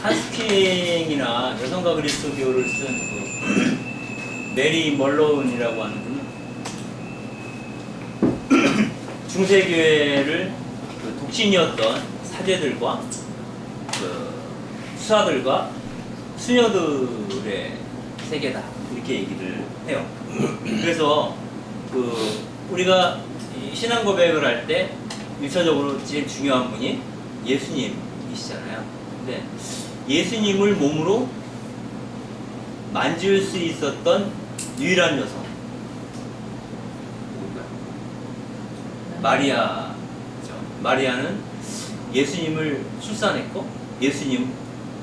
한스킹이나 여성과 그리스도교를 쓴 그 메리 멀로운이라고 하는 분은 중세교회를 그 독신이었던 사제들과 그 수사들과 수녀들의 세계다 이렇게 얘기를 해요. 그래서 그 우리가 신앙 고백을 할 때 1차적으로 제일 중요한 분이 예수님이시잖아요. 근데 예수님을 몸으로 만질 수 있었던 유일한 여성 누굴까요? 마리아죠. 마리아는 예수님을 출산했고 예수님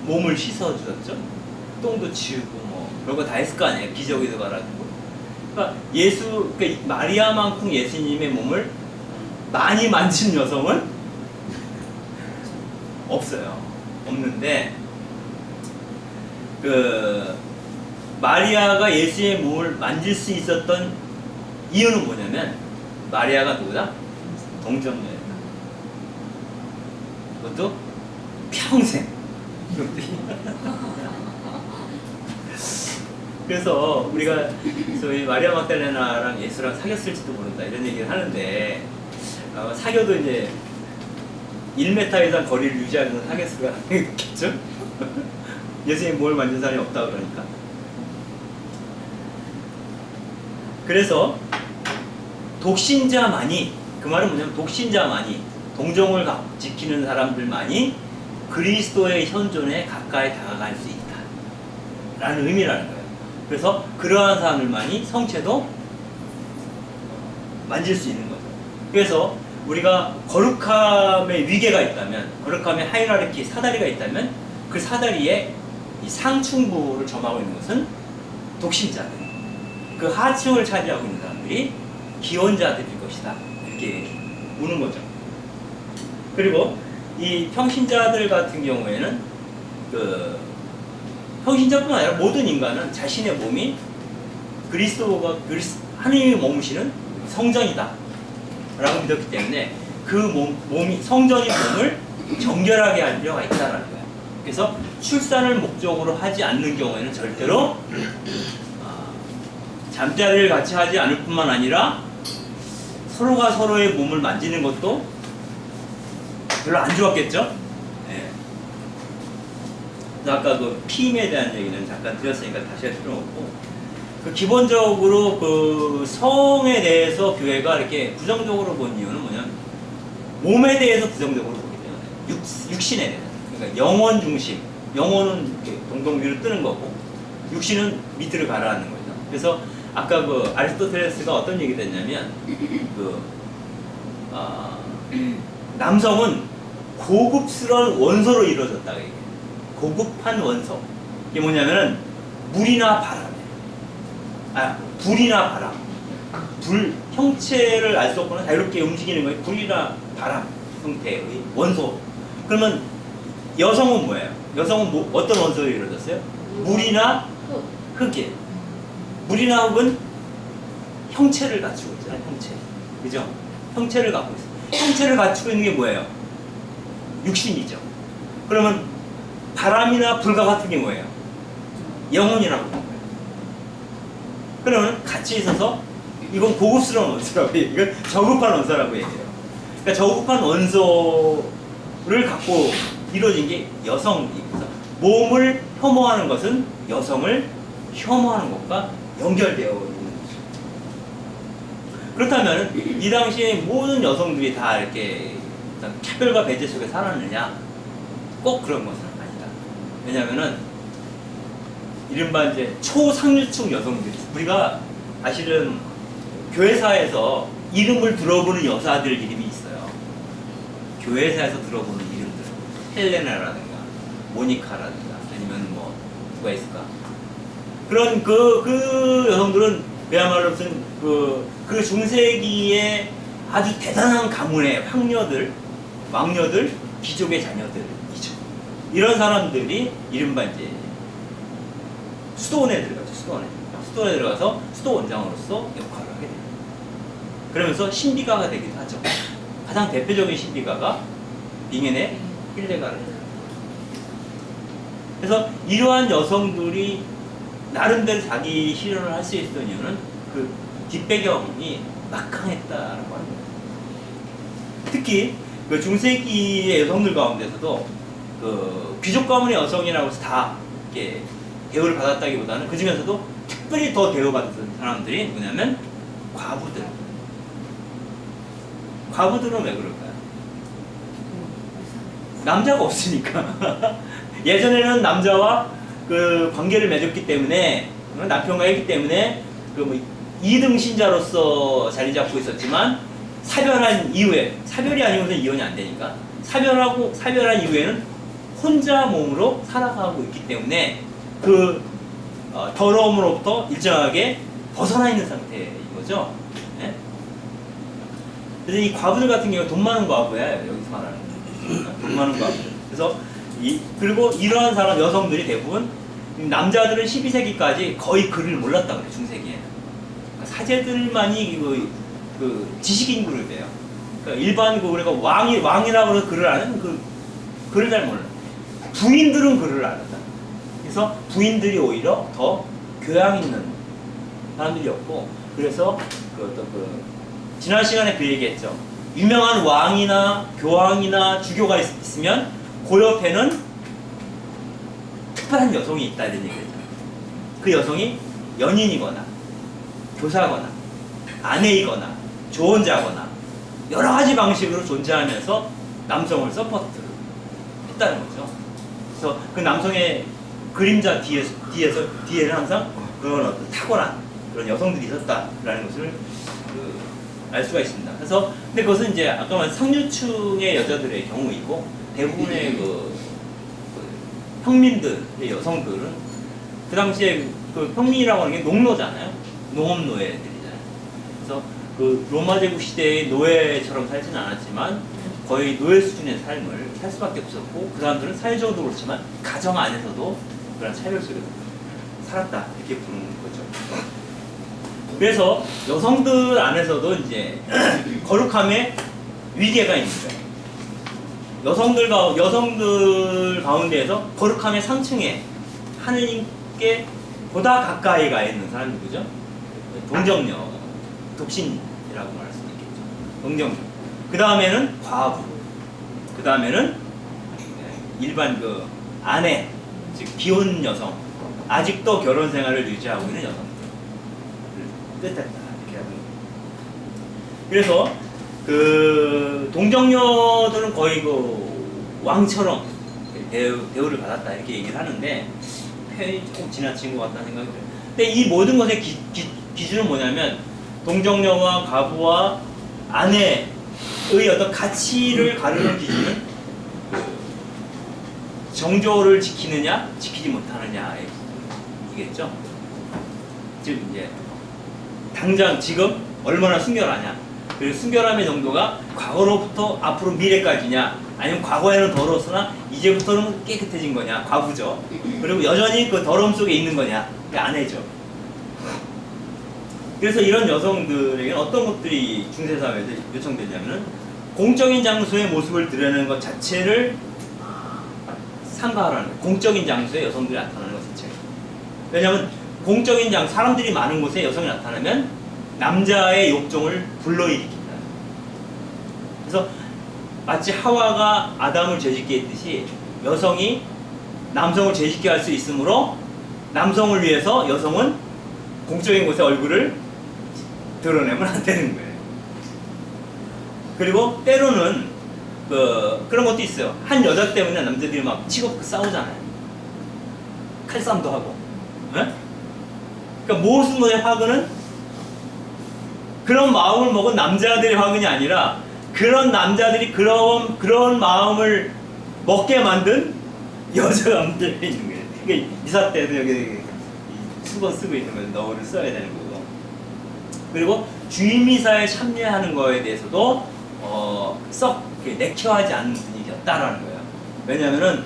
몸을 씻어주셨죠. 똥도 치우고 뭐 별거 다 했을 거 아니에요. 기저귀도 갈아주고. 그러니까 그러니까 마리아만큼 예수님의 몸을 많이 만진 여성은 없어요. 없는데 그 마리아가 예수의 몸을 만질 수 있었던 이유는 뭐냐면 마리아가 누구다? 동정녀예요. 그것도 평생. 그래서 우리가 저희 마리아 막달레나랑 예수랑 사귀었을지도 모른다 이런 얘기를 하는데 사귀어도 이제 1m 이상 거리를 유지하면서 사귈 수가 있겠죠? 예수님 몸을 만진 사람이 없다 그러니까. 그래서 독신자만이, 그 말은 뭐냐면 독신자만이, 동정을 지키는 사람들만이 그리스도의 현존에 가까이 다가갈 수 있다 라는 의미라는 거예요. 그래서 그러한 사람들만이 성체도 만질 수 있는 거죠. 그래서 우리가 거룩함의 위계가 있다면, 거룩함의 하이라르키 사다리가 있다면 그 사다리에 이 상층부를 점하고 있는 것은 독신자들, 그 하층을 차지하고 있는 사람들이 기혼자들일 것이다 이렇게 우는 거죠. 그리고 이 평신자들 같은 경우에는 그 평신자뿐만 아니라 모든 인간은 자신의 몸이 하나님이 머무시는 성전이다 라고 믿었기 때문에 그 몸이 성전인 몸을 정결하게 할 필요가 있다는 거예요. 그래서 출산을 목적으로 하지 않는 경우에는 절대로 잠자리를 같이 하지 않을 뿐만 아니라 서로가 서로의 몸을 만지는 것도 별로 안 좋았겠죠? 네. 아까 그 피임에 대한 얘기는 잠깐 드렸으니까 다시 할 필요는 없고, 그 기본적으로 그 성에 대해서 교회가 이렇게 부정적으로 본 이유는 뭐냐면 몸에 대해서 부정적으로 보기 때문에 육신에 대해서, 그러니까 영혼 중심, 영혼은 이렇게 동동 위로 뜨는 거고 육신은 밑으로 가라앉는 거죠. 그래서 아까 그 아리스토텔레스가 어떤 얘기를 했냐면 남성은 고급스러운 원소로 이루어졌다. 이게 고급한 원소. 이게 뭐냐면은 물이나 바람이에요. 불이나 바람. 불 형체를 알 수 없거나 자유롭게 움직이는 거예요. 불이나 바람 형태의 원소. 그러면 여성은 뭐예요? 여성은 어떤 원소로 이루어졌어요? 물이나 흙이에요. 물이나 흙은 형체를 갖추고 있잖아요. 형체. 그죠? 형체를 갖고 있어요. 형체를 갖추고 있는 게 뭐예요? 육신이죠. 그러면 바람이나 불과 같은 게 뭐예요? 영혼이라고 하는 거예요. 그러면 같이 있어서 이건 고급스러운 원소라고 해요. 이건 저급한 원소라고 얘기해요. 그러니까 저급한 원소를 갖고 이루어진 게 여성입니다. 몸을 혐오하는 것은 여성을 혐오하는 것과 연결되어 있는 거죠. 그렇다면 이 당시에 모든 여성들이 다 이렇게 차별과 배제 속에 살았느냐? 꼭 그런 것은 아니다. 왜냐하면은 이른바 이제 초상류층 여성들, 우리가 사실은 교회사에서 이름을 들어보는 여사들 이름이 있어요. 교회사에서 들어보는 이름들, 헬레나라든가 모니카라든가 아니면 뭐 누가 있을까? 그런 그 여성들은 그야말로 무슨 그 중세기에 아주 대단한 가문의 왕녀들, 귀족의 자녀들이죠. 이런 사람들이 이른바 이제 수도원에 들어가죠. 수도원에 들어가서 수도 원장으로서 역할을 하게 됩니다. 그러면서 신비가가 되기도 하죠. 가장 대표적인 신비가가 빙엔의 힐데가르. 그래서 이러한 여성들이 나름대로 자기 실현을 할 수 있었던 이유는 그 뒷배경이 막강했다라고 합니다. 특히 그 중세기의 여성들 가운데서도 그 귀족 가문의 여성이라고 해서 다 이렇게 대우를 받았다기보다는 그 중에서도 특별히 더 대우받았던 사람들이 뭐냐면 과부들. 과부들은 왜 그럴까요? 남자가 없으니까. 예전에는 남자와 그 관계를 맺었기 때문에, 남편과 했기 때문에 그 뭐 2등 신자로서 자리 잡고 있었지만, 사별한 이후에, 사별이 아니고서 이혼이 안 되니까, 사별한 이후에는 혼자 몸으로 살아가고 있기 때문에 그 더러움으로부터 일정하게 벗어나 있는 상태인 거죠. 네? 그래서 이 과부들 같은 경우 돈 많은 과부예요. 여기서 말하는 돈 많은 과부들. 그래서 그리고 이러한 사람 여성들이 대부분 남자들은 12세기까지 거의 글을 몰랐다고 그래요. 중세기에는. 그러니까 사제들만이 그 지식인 그룹이에요. 그러니까 일반 그러니까 왕이라고 해서 글을 아는 그 글을 잘 몰라요. 부인들은 글을 알았다. 그래서 부인들이 오히려 더 교양 있는 사람들이었고, 그래서 지난 시간에 그 얘기했죠. 유명한 왕이나 교황이나 주교가 있으면 그 옆에는 특별한 여성이 있다 이런 얘기죠. 그 여성이 연인이거나 교사거나 아내이거나 조언자거나 여러 가지 방식으로 존재하면서 남성을 서포트 했다는 거죠. 그래서 그 남성의 그림자 뒤에는 항상 그런 어떤 탁월한 그런 여성들이 있었다라는 것을 알 수가 있습니다. 그래서 근데 그것은 이제 아까 말한 상류층의 여자들의 경우이고, 대부분의 그 평민들의 여성들은 그 당시에 그 평민이라고 하는 게 농노잖아요. 농업 노예들이잖아요. 그래서 그 로마 제국 시대의 노예처럼 살지는 않았지만 거의 노예 수준의 삶을 살 수밖에 없었고, 그 사람들은 사회적으로 그렇지만 가정 안에서도 그런 차별 속에서 살았다 이렇게 부르는 거죠. 그래서 여성들 안에서도 이제 거룩함의 위계가 있는 거예요. 여성들 가운데에서 거룩함의 상층에 하느님께 보다 가까이 가 있는 사람이 누구죠? 동정녀, 독신이라고 말할 수 있겠죠. 동정녀. 그 다음에는 과부. 그 다음에는 일반 그 아내, 즉 기혼 여성, 아직도 결혼 생활을 유지하고 있는 여성들을 뜻했다 이렇게 하는 거예요. 그래서 그 동정녀들은 거의 그 왕처럼 대우를 받았다 이렇게 얘기를 하는데 표현이 조금 지나친 것 같다는 생각이 들어요. 근데 이 모든 것의 기준은 뭐냐면 동정녀와 가부와 아내의 어떤 가치를 가르는 기준은 정조를 지키느냐 지키지 못하느냐의 기준이겠죠. 즉 이제 당장 지금 얼마나 순결하냐, 그리고 순결함의 정도가 과거로부터 앞으로 미래까지냐, 아니면 과거에는 더러웠으나 이제부터는 깨끗해진 거냐, 과부죠. 그리고 여전히 그 더러움 속에 있는 거냐, 그게 아내죠. 그래서 이런 여성들에게는 어떤 것들이 중세사회에서 요청되냐면은 공적인 장소의 모습을 드러내는 것 자체를 삼가하라는 거예요. 공적인 장소에 여성들이 나타나는 것 자체가. 왜냐하면 공적인 장소, 사람들이 많은 곳에 여성이 나타나면 남자의 욕정을 불러일으킨다. 그래서 마치 하와가 아담을 죄짓게 했듯이 여성이 남성을 죄짓게 할 수 있으므로 남성을 위해서 여성은 공적인 곳에 얼굴을 드러내면 안 되는 거예요. 그리고 때로는 그런 것도 있어요. 한 여자 때문에 남자들이 막 치고 싸우잖아요. 칼싸움도 하고. 네? 그러니까 모순의 화근은 그런 마음을 먹은 남자들의 화근이 아니라 그런 남자들이 그런 마음을 먹게 만든 여자가 문제가 있는 거예요. 그러니까 이사 때도 여기 수건 쓰고 있는 거예요. 너를 써야 되는 거고. 그리고 주임이사에 참여하는 거에 대해서도 썩 내켜하지 않는 분위기였다라는 거예요. 왜냐면은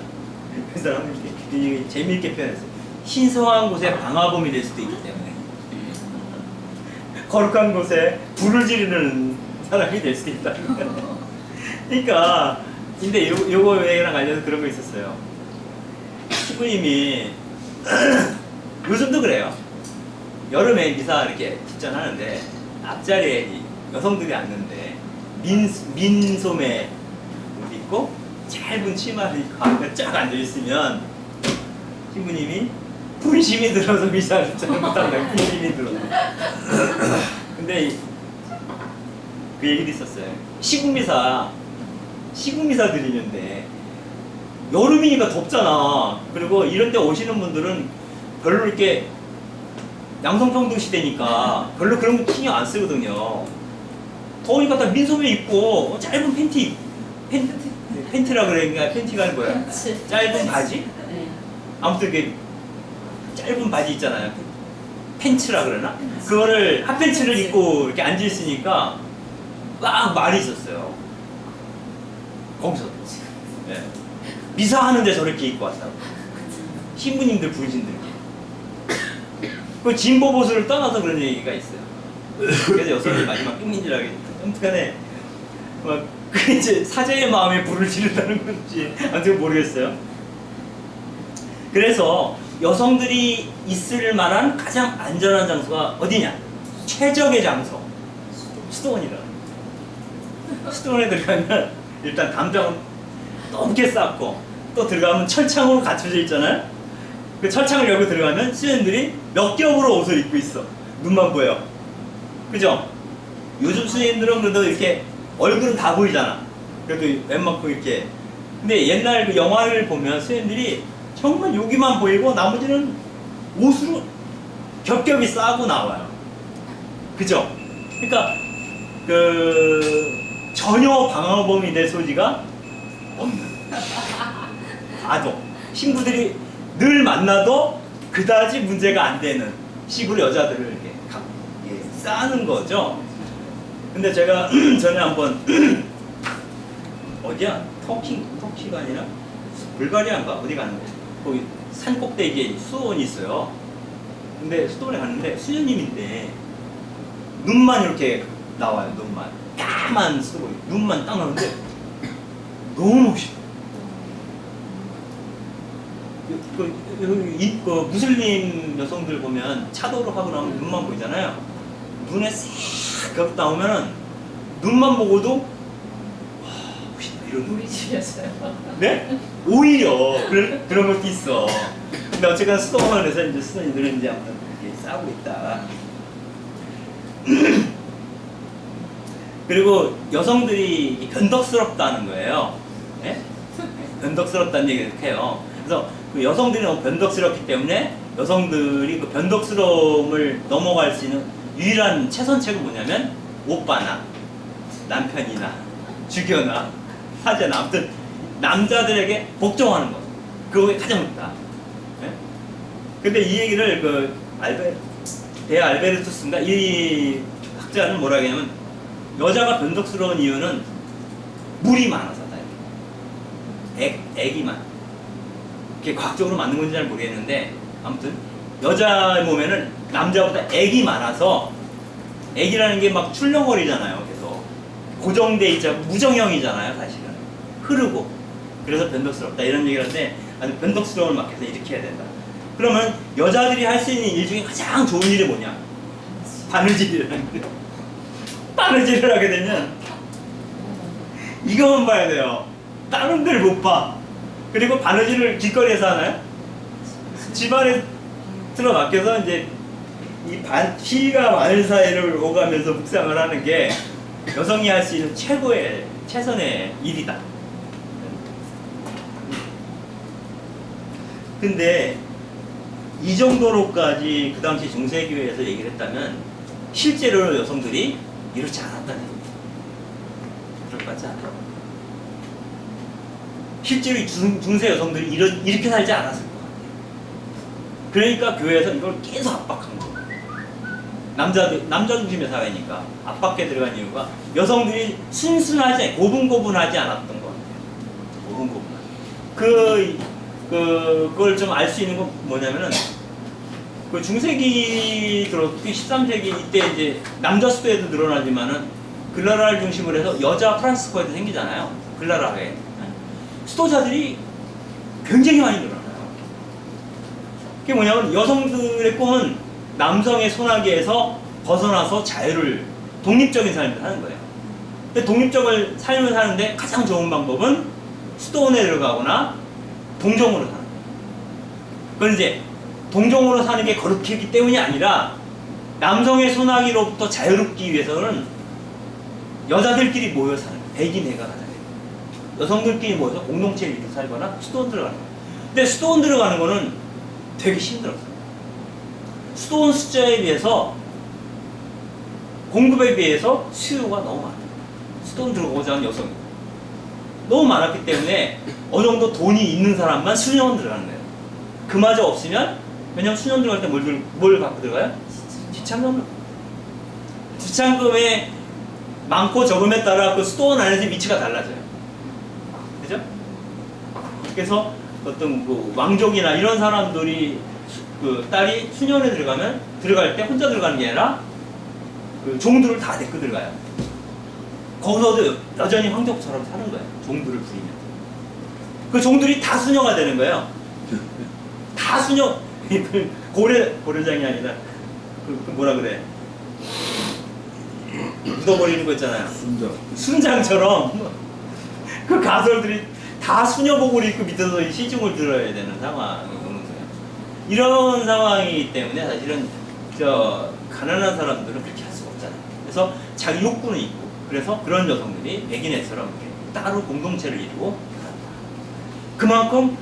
그 사람은 이렇게 재미있게 표현했어요. 신성한 곳에 방화범이 될 수도 있기 때문에 거룩한 곳에 불을 지르는 사람이 될 수도 있다는 거예요. 그러니까 근데 요거 얘기랑 관련해서 그런 거 있었어요. 신부님이 요즘도 그래요. 여름에 미사 이렇게 뒷전하는데 앞자리에 이 여성들이 앉는데 민소매 옷 입고 짧은 치마를 입고 앞에 쫙 앉아있으면 신부님이 분심이 들어서 미사를 잘못한다고 분심이 들어서. 근데 그 얘기도 있었어요. 시국미사 드리는데 여름이니까 덥잖아. 그리고 이런 데 오시는 분들은 별로 이렇게 양성평등 시대니까 별로 그런 거 신경 안 쓰거든요. 더우니까 다 민소매 입고 짧은 팬티라 그래. 팬티가 아니라 뭐야? 짧은 바지? 아무튼 이게 짧은 바지 있잖아요. 팬츠라 그러나? 그거를 핫팬츠를 입고 이렇게 앉아 있으니까 막 말이 있었어요. 거기서. 네. 미사하는데 저렇게 입고 왔다고. 신부님들 부르신들께. 그 진보 보수를 떠나서 그런 얘기가 있어요. 그래서 여성이 마지막 끝민지라게. 아무튼간에 막 그 이제 사제의 마음에 불을 지른다는 건지 아무튼 모르겠어요. 그래서 여성들이 있을 만한 가장 안전한 장소가 어디냐? 최적의 장소. 수도원이라. 수도원에 들어가면 일단 담장은 넓게 쌓고 또 들어가면 철창으로 갖춰져 있잖아요. 그 철창을 열고 들어가면 수녀님들이 몇 겹으로 옷을 입고 있어. 눈만 보여. 그죠? 요즘 수녀님들은 그래도 이렇게 얼굴은 다 보이잖아. 그래도 웬만큼 이렇게. 근데 옛날 그 영화를 보면 수녀님들이 정말 여기만 보이고 나머지는 옷으로 겹겹이 싸고 나와요. 그죠? 그러니까 전혀 방어범이 될 소지가 없는. 아도 신부들이 늘 만나도 그다지 문제가 안 되는 식으로 여자들을 이렇게 싸는 거죠. 근데 제가 전에 한번 어디야? 터키가 아니라 불가리아인가? 어디 갔는데 거기 산 꼭대기에 수도원이 있어요. 근데 수도원에 갔는데 수녀님인데 눈만 이렇게 나와요. 눈만 까만 수도원 눈만 딱 나오는데 너무 멋있어. 그 무슬림 여성들 보면 차도로 하고 나오면 눈만 보이잖아요. 눈에 싹 겹 나오면은 눈만 보고도 멋있다 이런. 물이 지려져요. 네? 오히려 그런 것도 있어. 근데 어쨌든 수도원에서 이제 수도원들은 이제 아무튼 이렇게 싸우고 있다. 그리고 여성들이 변덕스럽다는 거예요. 네? 변덕스럽다는 얘기를 해요. 그래서 그 여성들이 너무 변덕스럽기 때문에 여성들이 그 변덕스러움을 넘어갈 수 있는 유일한 최선책은 뭐냐면 오빠나 남편이나 주교나 사제나 아무튼 남자들에게 복종하는 거. 그게 가장 좋다. 네? 근데 이 얘기를 그 데아 알베르투스인가 이 학자는 뭐라 하냐면 여자가 변덕스러운 이유는 물이 많아서다. 애기만. 그게 과학적으로 맞는 건지 잘 모르겠는데 아무튼 여자 몸에는 남자보다 액이 많아서 액이라는 게 막 출렁거리잖아요. 계속 고정돼 있자 무정형이잖아요. 사실은 흐르고 그래서 변덕스럽다 이런 얘기를 하는데 아주 변덕스러움을 막해서 이렇게 해야 된다. 그러면 여자들이 할 수 있는 일 중에 가장 좋은 일이 뭐냐? 바느질이라는 거예요. 바느질을 하게 되면 이것만 봐야 돼요. 다른 데를 못 봐. 그리고 바느질을 길거리에서 하나요? 집안에 틀어막혀서 이제 피가 많은 사이를 오가면서 묵상을 하는 게 여성이 할 수 있는 최선의 일이다. 근데 이 정도로까지 그 당시 중세교회에서 얘기를 했다면 실제로 여성들이 이렇지 않았다는 얘기입니다. 그럴 것 같지 않아요? 실제로 중세 여성들이 이렇게 살지 않았을 것 같아요. 그러니까 교회에서 이걸 계속 압박한 거예요. 남자 중심의 사회니까 압박해 들어간 이유가 여성들이 순순하지 고분고분하지 않았던 것 같아요. 고분고분하지. 그걸 좀 알 수 있는 건 뭐냐면은 그 중세기 특히 13세기 이때 이제 남자 수도에도 늘어나지만은 글라라를 중심으로 해서 여자 프란스코에도 생기잖아요. 글라라회 수도자들이 굉장히 많이 늘어나요. 그게 뭐냐면 여성들의 꿈은 남성의 손아귀에서 벗어나서 자유를 독립적인 삶을 사는 거예요. 근데 독립적인 삶을 사는데 가장 좋은 방법은 수도원에 들어가거나 동정으로 사는 거예요. 그건 이제 동정으로 사는 게 거룩했기 때문이 아니라 남성의 손아귀로부터 자유롭기 위해서는 여자들끼리 모여 사는 거예요. 백인회가 가장 여성들끼리 모여서 공동체를 이루고 살거나 수도원 들어가는 거예요. 근데 수도원 들어가는 거는 되게 힘들었어요. 수도원 숫자에 비해서 공급에 비해서 수요가 너무 많아요. 수도원 들어오자 하는 여성이 너무 많았기 때문에 어느 정도 돈이 있는 사람만 수녀원 들어가는 거예요. 그마저 없으면, 왜냐면 수녀원 들어갈 때 뭘 갖고 들어가요? 지참금을. 지참금의 많고 적음에 따라 그 수도원 안에서 위치가 달라져요. 그죠? 그래서 어떤 그 왕족이나 이런 사람들이 그 딸이 수녀원에 들어갈 때 혼자 들어가는 게 아니라 그 종들을 다 데리고 들어가요. 거기서도 여전히 황족처럼 사는 거예요. 종들을 부리면. 그 종들이 다 수녀가 되는 거예요. 다 수녀. 고려장이 아니라 그 뭐라 그래? 묻어버리는 거 있잖아요. 순장처럼 그 가설들이 다 수녀복을 입고 밑에서 시중을 들어야 되는 상황이 오는 거예요. 이런 상황이기 때문에 사실은 가난한 사람들은 그렇게 할 수가 없잖아요. 그래서 자기 욕구는 있고, 그래서 그런 여성들이 백인애처럼 따로 공동체를 이루고 그만큼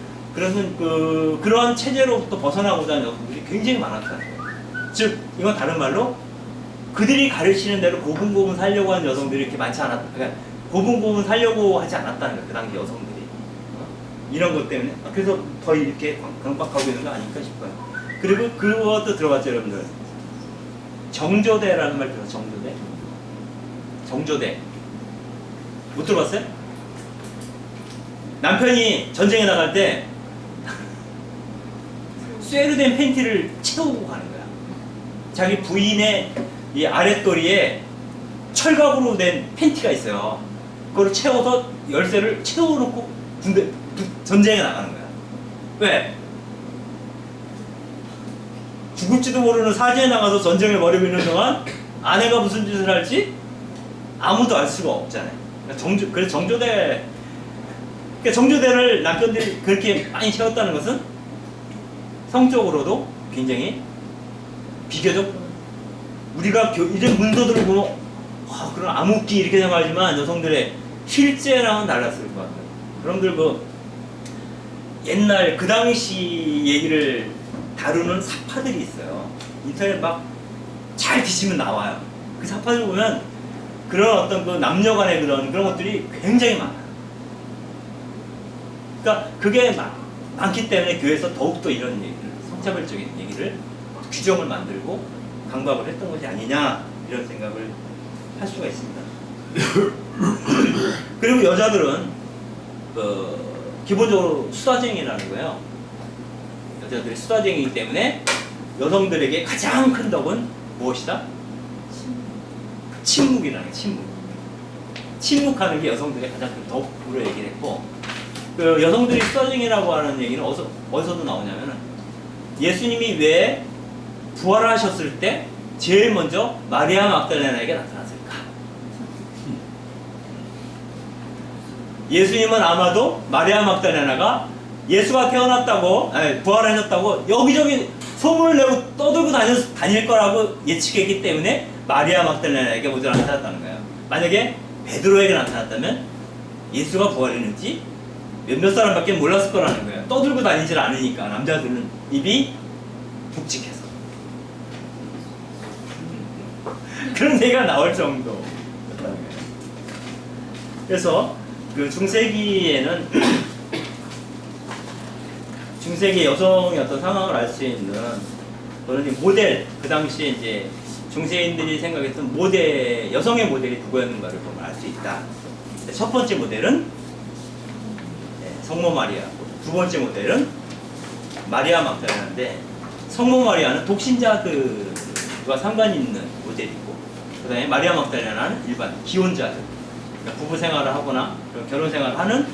그러한 체제로부터 벗어나고자 하는 여성들이 굉장히 많았다는 거예요. 즉 이건 다른 말로 그들이 가르치는 대로 고분고분 살려고 하는 여성들이 이렇게 많지 않았다. 그러니까 고분고분 살려고 하지 않았다는 거예요. 그 당시 여성들이. 이런 것 때문에. 그래서 더 이렇게 강박하고 있는 거 아닐까 싶어요. 그리고 그것도 들어봤죠, 여러분들. 정조대라는 말 들어봤어요? 정조대? 정조대. 못 들어봤어요? 남편이 전쟁에 나갈 때 쇠로 된 팬티를 채우고 가는 거야. 자기 부인의 이 아랫도리에 철갑으로 된 팬티가 있어요. 그걸 채워서 열쇠를 채워놓고 전쟁에 나가는 거야. 왜? 죽을지도 모르는 사지에 나가서 전쟁을 벌이고 있는 동안 아내가 무슨 짓을 할지 아무도 알 수가 없잖아요. 그래서 정조대를 남편들이 그렇게 많이 채웠다는 것은 성적으로도 굉장히 비교적 우리가 이런 문서들을 보면 그런 암흑기 이렇게 생각하지만 여성들의 실제랑은 달랐을 것 같아요. 여러분들 옛날 그 당시 얘기를 다루는 사파들이 있어요. 인터넷 막 잘 뒤지면 나와요. 그 사파들 보면 그런 어떤 그 남녀 간의 그런 것들이 굉장히 많아요. 그러니까 그게 많기 때문에 교회에서 더욱더 이런 얘기를, 성차별적인 얘기를 규정을 만들고 강박을 했던 것이 아니냐, 이런 생각을 할 수가 있습니다. 그리고 여자들은 기본적으로 수다쟁이라는 거예요. 여자들이 수다쟁이이기 때문에 여성들에게 가장 큰 덕은 무엇이다? 침묵이라는 거예요. 침묵하는 게 여성들의 가장 큰 덕으로 얘기를 했고, 그 여성들이 수다쟁이라고 하는 얘기는 어디서도 나오냐면은 예수님이 왜 부활하셨을 때 제일 먼저 마리아 막달레나에게 나타났을까? 예수님은 아마도 마리아 막달레나가 예수가 태어났다고, 부활하셨다고 여기저기 소문을 내고 떠들고 다닐 거라고 예측했기 때문에 마리아 막달레나에게 먼저 나타났다는 거예요. 만약에 베드로에게 나타났다면 예수가 부활했는지 몇몇 사람밖에 몰랐을 거라는 거예요. 떠들고 다니질 않으니까, 남자들은 입이 묵직해서. 그런 얘기가 나올 정도. 그래서 그 중세기에는 중세기 여성의 어떤 상황을 알 수 있는 그런 모델, 그 당시에 이제 중세인들이 생각했던 여성의 모델이 누구였는가를 보면 알 수 있다. 첫 번째 모델은 성모 마리아, 두 번째 모델은 마리아 막달레나인데, 성모 마리아는 독신자들과 상관 있는 모델이고, 그 다음에 마리아 막달레나는 일반 기혼자들, 그러니까 부부 생활을 하거나 결혼 생활을 하는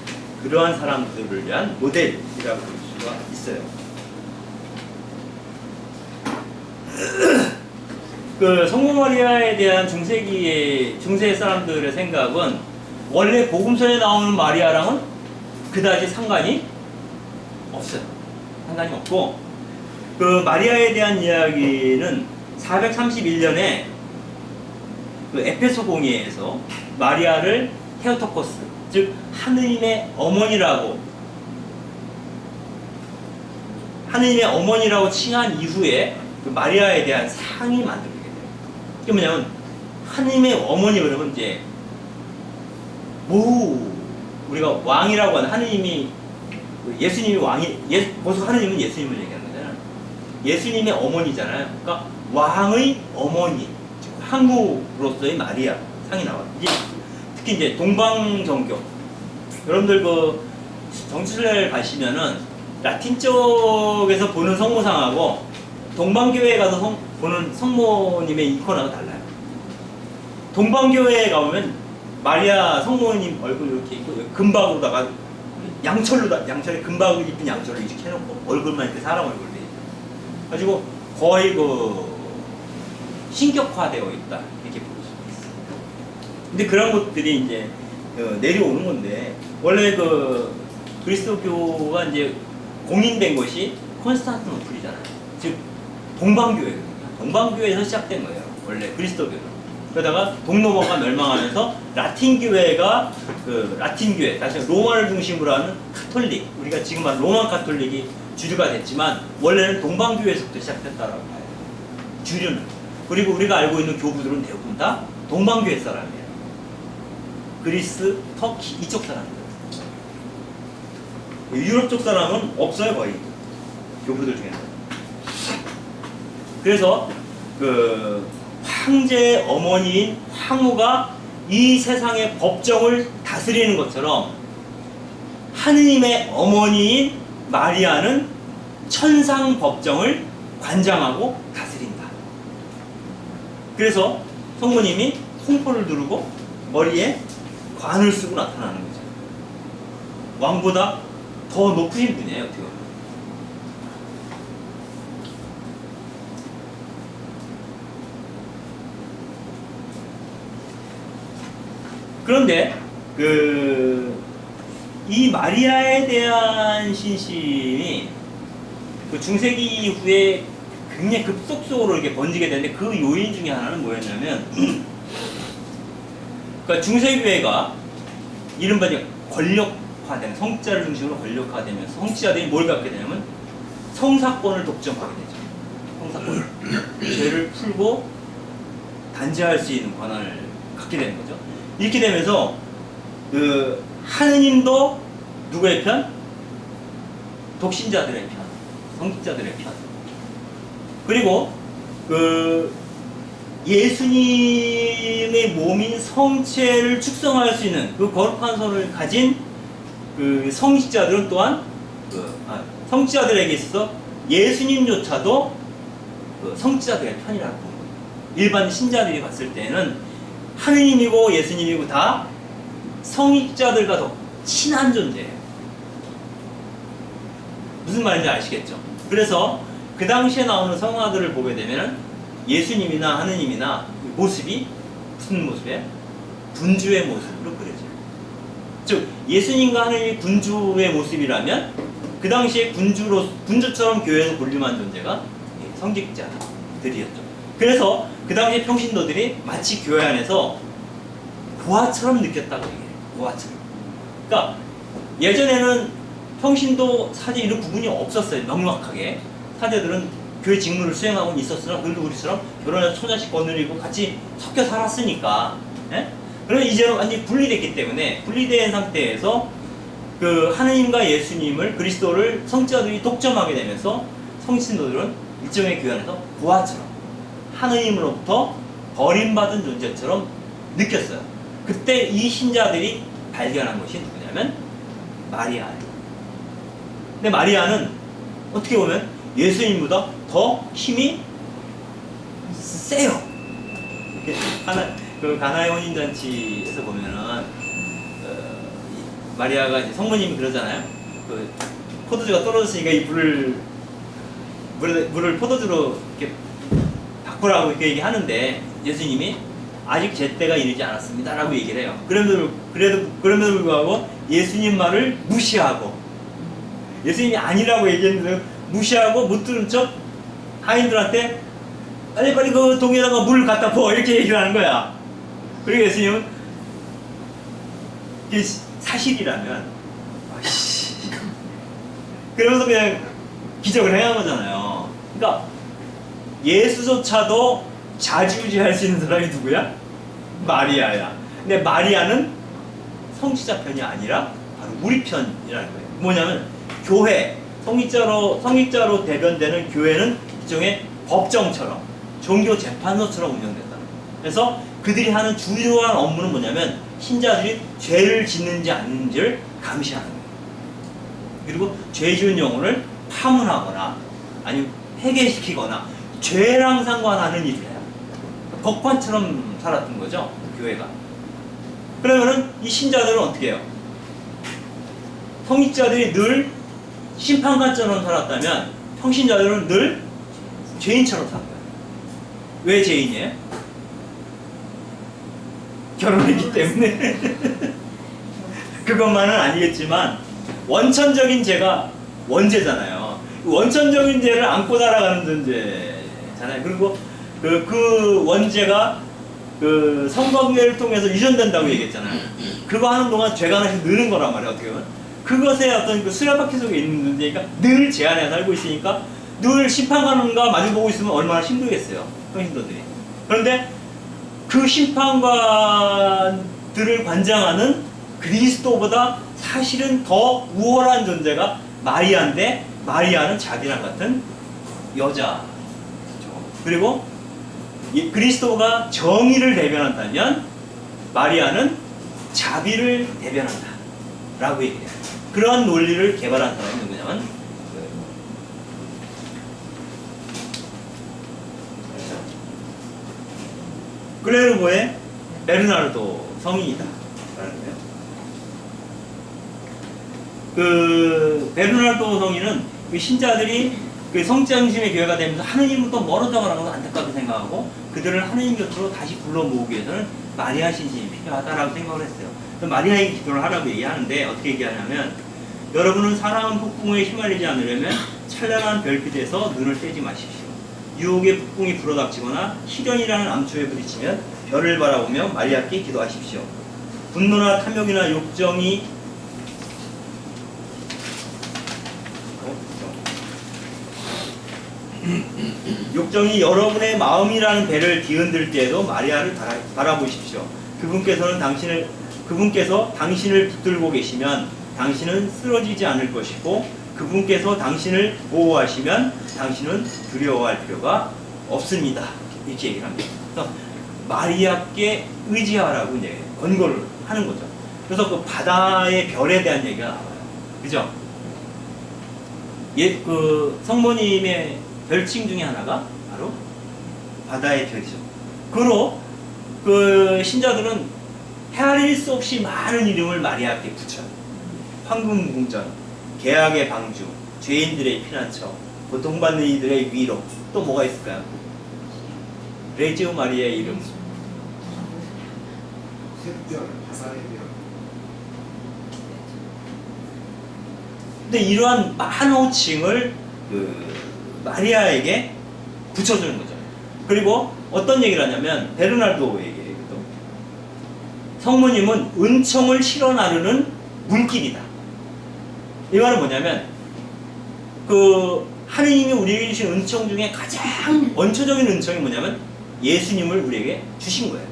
그러한 사람들을 위한 모델이라고 볼 수가 있어요. 그 성모 마리아에 대한 중세 사람들의 생각은 원래 복음서에 나오는 마리아랑은 그다지 상관이 없어요. 상관이 없고, 그 마리아에 대한 이야기는 431년에 그 에페소 공회에서 마리아를 테오토코스, 즉 하느님의 어머니라고 칭한 이후에 그 마리아에 대한 상이 만들어지게 돼요. 그게 뭐냐면 하느님의 어머니, 그러면 이제 우리가 왕이라고 하는 하느님이, 예수님이 벌써 하느님은 예수님을 얘기하는 거잖아요. 예수님의 어머니잖아요. 그러니까 왕의 어머니, 즉 황후로서의 마리아 상이 나와요. 특히 이제 동방정교, 여러분들 그 정치를 가시면은 라틴 쪽에서 보는 성모상하고 동방교회에 가서 보는 성모님의 이코나가 달라요. 동방교회에 가보면 마리아 성모님 얼굴 이렇게 있고, 금박으로다가 양철에 금박을 입힌 양철을 이렇게 해놓고 얼굴만 이렇게 사람 얼굴로 돼 있어요. 가지고 거의 그 신격화되어 있다, 이렇게 볼 수 있어요. 근데 그런 것들이 이제 내려오는 건데, 원래 그 그리스도교가 이제 공인된 것이 콘스탄티노플이잖아요. 즉 동방교회거든요. 동방교회에서 시작된 거예요, 원래 그리스도교는. 그러다가 동로마가 멸망하면서 라틴교회가, 그 라틴교회, 다시 로마를 중심으로 하는 카톨릭, 우리가 지금 말하는 로마 카톨릭이 주류가 됐지만 원래는 동방교회에서부터 시작됐다라고 봐요, 주류는. 그리고 우리가 알고 있는 교부들은 대부분 다 동방교회 사람이에요. 그리스, 터키 이쪽 사람들. 유럽 쪽 사람은 없어요, 거의 교부들 중에는. 그래서 그 황제의 어머니인 황후가 이 세상의 법정을 다스리는 것처럼 하느님의 어머니인 마리아는 천상 법정을 관장하고 다스린다. 그래서 성모님이 홍포를 두르고 머리에 관을 쓰고 나타나는 거죠. 왕보다 더 높으신 분이에요, 어떻게 보면. 그런데 이 마리아에 대한 신심이 그 중세기 이후에 굉장히 급속도로 이렇게 번지게 되는데, 그 요인 중에 하나는 뭐였냐면 그러니까 중세교회가 이른바 이제 권력화되는, 성자를 중심으로 권력화되면서 성지자들이 뭘 갖게 되냐면 성사권을 독점하게 되죠. 성사권을 죄를 풀고 단죄할 수 있는 권한을 갖게 되는 거죠. 이렇게 되면서 그 하느님도 누구의 편? 독신자들의 편, 성직자들의 편. 그리고 그 예수님의 몸인 성체를 축성할 수 있는 그 거룩한 손을 가진 그 성직자들은 또한 성직자들에게 있어서 예수님조차도 그 성직자들의 편이라고 봅니다. 일반 신자들이 봤을 때는 하느님이고 예수님이고 다 성직자들과 더 친한 존재예요. 무슨 말인지 아시겠죠? 그래서 그 당시에 나오는 성화들을 보게 되면 예수님이나 하느님이나 모습이 무슨 모습이에요? 군주의 모습으로 그려져요. 즉 예수님과 하느님이 군주의 모습이라면 그 당시에 군주처럼 교회에서 군림한 존재가 성직자들이었죠. 그래서 그 당시에 평신도들이 마치 교회 안에서 고아처럼 느꼈다고 얘기해요. 고아처럼. 그러니까 예전에는 평신도 사제 이런 구분이 없었어요, 명확하게. 사제들은 교회 직무를 수행하고 있었으나 그래도 우리처럼 결혼해서 처자식 거느리고 같이 섞여 살았으니까. 예? 그러면 이제는 완전히 분리됐기 때문에, 분리된 상태에서 그 하느님과 예수님을, 그리스도를 성자들이 독점하게 되면서 성신도들은 일종의 교회 안에서 고아처럼 하느님으로부터 버림받은 존재처럼 느꼈어요. 그때 이 신자들이 발견한 것이 누구냐면 마리아예요. 근데 마리아는 어떻게 보면 예수님보다 더 힘이 세요. 그 가나의 혼인잔치에서 보면은 마리아가 이제 성모님이 그러잖아요. 그 포도주가 떨어졌으니까 이 물을 포도주로 이렇게 갚으라고 이렇게 얘기하는데 예수님이 아직 제 때가 이르지 않았습니다라고 얘기를 해요. 그럼에도 불구하고 예수님 말을 무시하고 예수님이 아니라고 얘기했는데 무시하고 못 들은 척 하인들한테 빨리 그 동에다가 물 갖다 부어 이렇게 얘기를 하는 거야. 그리고 예수님은 이게 사실이라면 그러면서 그냥 기적을 행한 거잖아요. 그러니까 예수조차도 좌지우지할 수 있는 사람이 누구야? 마리아야. 근데 마리아는 성취자 편이 아니라 바로 우리 편이라는 거예요. 뭐냐면 교회, 성직자로 대변되는 교회는 일종의 법정처럼 종교 재판소처럼 운영된다. 그래서 그들이 하는 주요한 업무는 뭐냐면 신자들이 죄를 짓는지 아닌지를 감시하는 거예요. 그리고 죄 지은 영혼을 파문하거나 아니면 회개시키거나 죄랑 상관하는 일을 해요. 법관처럼 살았던 거죠, 교회가. 그러면은 이 신자들은 어떻게 해요? 성직자들이 늘 심판관처럼 살았다면 평신자들은 늘 죄인처럼 산 거예요. 왜 죄인이에요? 결혼했기 때문에. 그것만은 아니겠지만 원천적인 죄가 원죄잖아요. 원천적인 죄를 안고 살아가는 존재잖아요. 그리고 그 원죄가 그 성관계를 통해서 유전된다고 얘기했잖아요. 그거 하는 동안 죄가 하나씩 느는 거란 말이에요. 어떻게 보면 그것의 어떤 그 수레바퀴 속에 있는 존재니까 늘 죄 안에 살고 있으니까 늘 심판관과 마주보고 있으면 얼마나 힘들겠어요, 평신도들이. 그런데 그 심판관들을 관장하는 그리스도보다 사실은 더 우월한 존재가 마리아인데 마리아는 자기랑 같은 여자죠. 그리고 그리스도가 정의를 대변한다면 마리아는 자비를 대변한다 라고 얘기해요. 그러한 논리를 개발한 사람이 누구냐면 클레르보의 베르나르도 성인이다 라는 거예요. 그 베르나르도 성인은 그 신자들이 그 성장심의 교회가 되면서 하느님부터 멀어져 가는 걸 안타깝게 생각하고 그들을 하느님 곁으로 다시 불러 모으기 위해서는 마리아 신심이 필요하다라고 생각을 했어요. 마리아의 기도를 하라고 얘기하는데 어떻게 얘기하냐면 여러분은 사랑은 폭풍에 휘말리지 않으려면 찬란한 별빛에서 눈을 떼지 마십시오. 유혹의 폭풍이 불어닥치거나 시련이라는 암초에 부딪히면 별을 바라보며 마리아께 기도하십시오. 분노나 탐욕이나 욕정이 여러분의 마음이라는 배를 뒤흔들 때에도 마리아를 바라보십시오. 그분께서 당신을 붙들고 계시면 당신은 쓰러지지 않을 것이고 그분께서 당신을 보호하시면 당신은 두려워할 필요가 없습니다. 이렇게 얘기를 합니다. 그래서 마리아께 의지하라고 이제 권고를 하는 거죠. 그래서 그 바다의 별에 대한 얘기가 나와요. 그죠? 그 성모님의 별칭 중에 하나가 바로 바다의 별이죠. 그로 그 신자들은 헤아릴 수 없이 많은 이름을 마리아께 붙여요. 황금궁전, 계약의 방주, 죄인들의 피난처, 고통받는 이들의 위로, 또 뭐가 있을까요? 레지오 마리아의 이름. 샛별, 바사의 별. 근데 이러한 많은 호칭을 마리아에게 붙여주는 거죠. 그리고 어떤 얘기를 하냐면 베르나르도 얘기거든. 성모님은 은총을 실어 나르는 물길이다. 이 말은 뭐냐면 그 하느님이 우리에게 주신 은총 중에 가장 원초적인 은총이 뭐냐면 예수님을 우리에게 주신 거예요.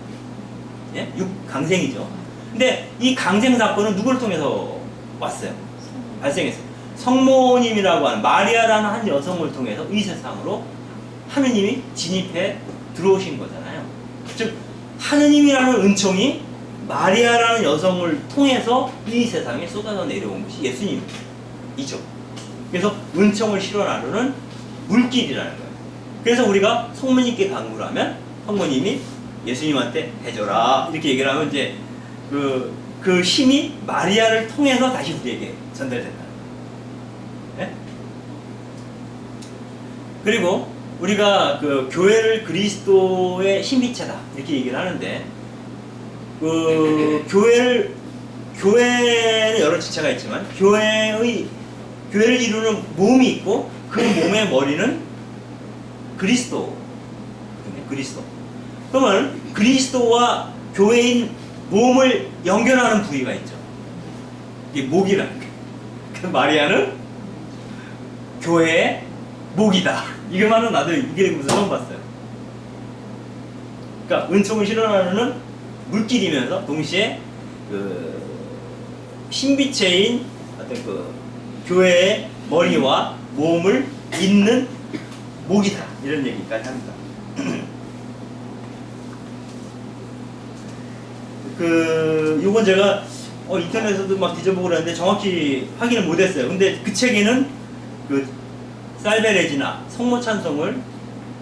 예? 육강생이죠. 근데 이 강생 사건은 누구를 통해서 왔어요? 발생했어요. 성모님이라고 하는 마리아라는 한 여성을 통해서 이 세상으로 하느님이 진입해 들어오신 거잖아요. 즉 하느님이라는 은총이 마리아라는 여성을 통해서 이 세상에 쏟아져 내려온 것이 예수님이죠. 그래서 은총을 실어 나르는 물길이라는 거예요. 그래서 우리가 성모님께 간구를 하면 성모님이 예수님한테 해줘라 이렇게 얘기를 하면 이제 그 힘이 마리아를 통해서 다시 우리에게 전달된다. 네? 그리고 우리가 그 교회를 그리스도의 신비체다 이렇게 얘기를 하는데 그 교회는 여러 지체가 있지만 교회를 이루는 몸이 있고 그 몸의 머리는 그리스도. 그러면 그리스도와 교회인 몸을 연결하는 부위가 있죠. 이게 목이라는 게. 그 마리아는 교회의 목이다. 이거만은 나도 이게 무슨 처음 봤어요. 그러니까 은총을 실현하는 물길이면서 동시에 그 신비체인 어떤 그 교회의 머리와 몸을 잇는 목이다. 이런 얘기까지 합니다. 요건 제가 인터넷에서도 막 뒤져보고 그랬는데 정확히 확인을 못했어요. 근데 그 책에는 그 살베레지나 성모 찬송을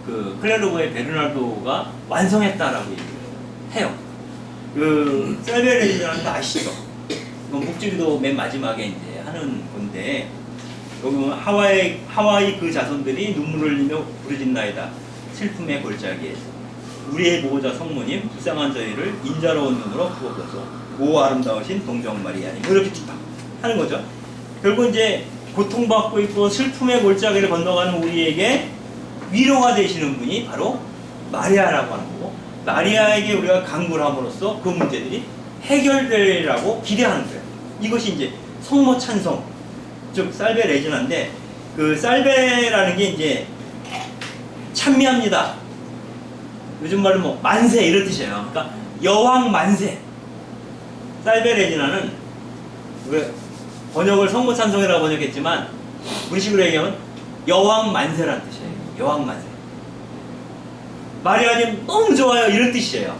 그 클레르보의 베르나르도가 완성했다라고 얘기를 해요. 그 살베레지나는 다 아시죠? 이건 목주기도 맨 마지막에 이제 하는 건데 여기 보면 하와이 그 자손들이 눈물을 흘리며 부르짖나이다. 슬픔의 골짜기에서 우리의 보호자 성모님 불쌍한 저희를 인자로운 눈으로 부어보소. 오 아름다우신 동정 마리아님. 이렇게 쭉 하는 거죠. 결국 이제 고통받고 있고 슬픔의 골짜기를 건너가는 우리에게 위로가 되시는 분이 바로 마리아라고 하는 거고, 마리아에게 우리가 간구를 함으로써 그 문제들이 해결되리라고 기대하는 거예요. 이것이 이제 성모 찬송, 즉 살베 레지나인데, 그 살베라는 게 이제 찬미합니다. 요즘 말로 뭐 만세 이런 뜻이에요. 그러니까 여왕 만세. 살베 레지나는 번역을 성모 찬송이라고 번역했지만 우리식으로 얘기하면 여왕 만세라는 뜻이에요. 여왕 만세. 마리아님 너무 좋아요 이런 뜻이에요.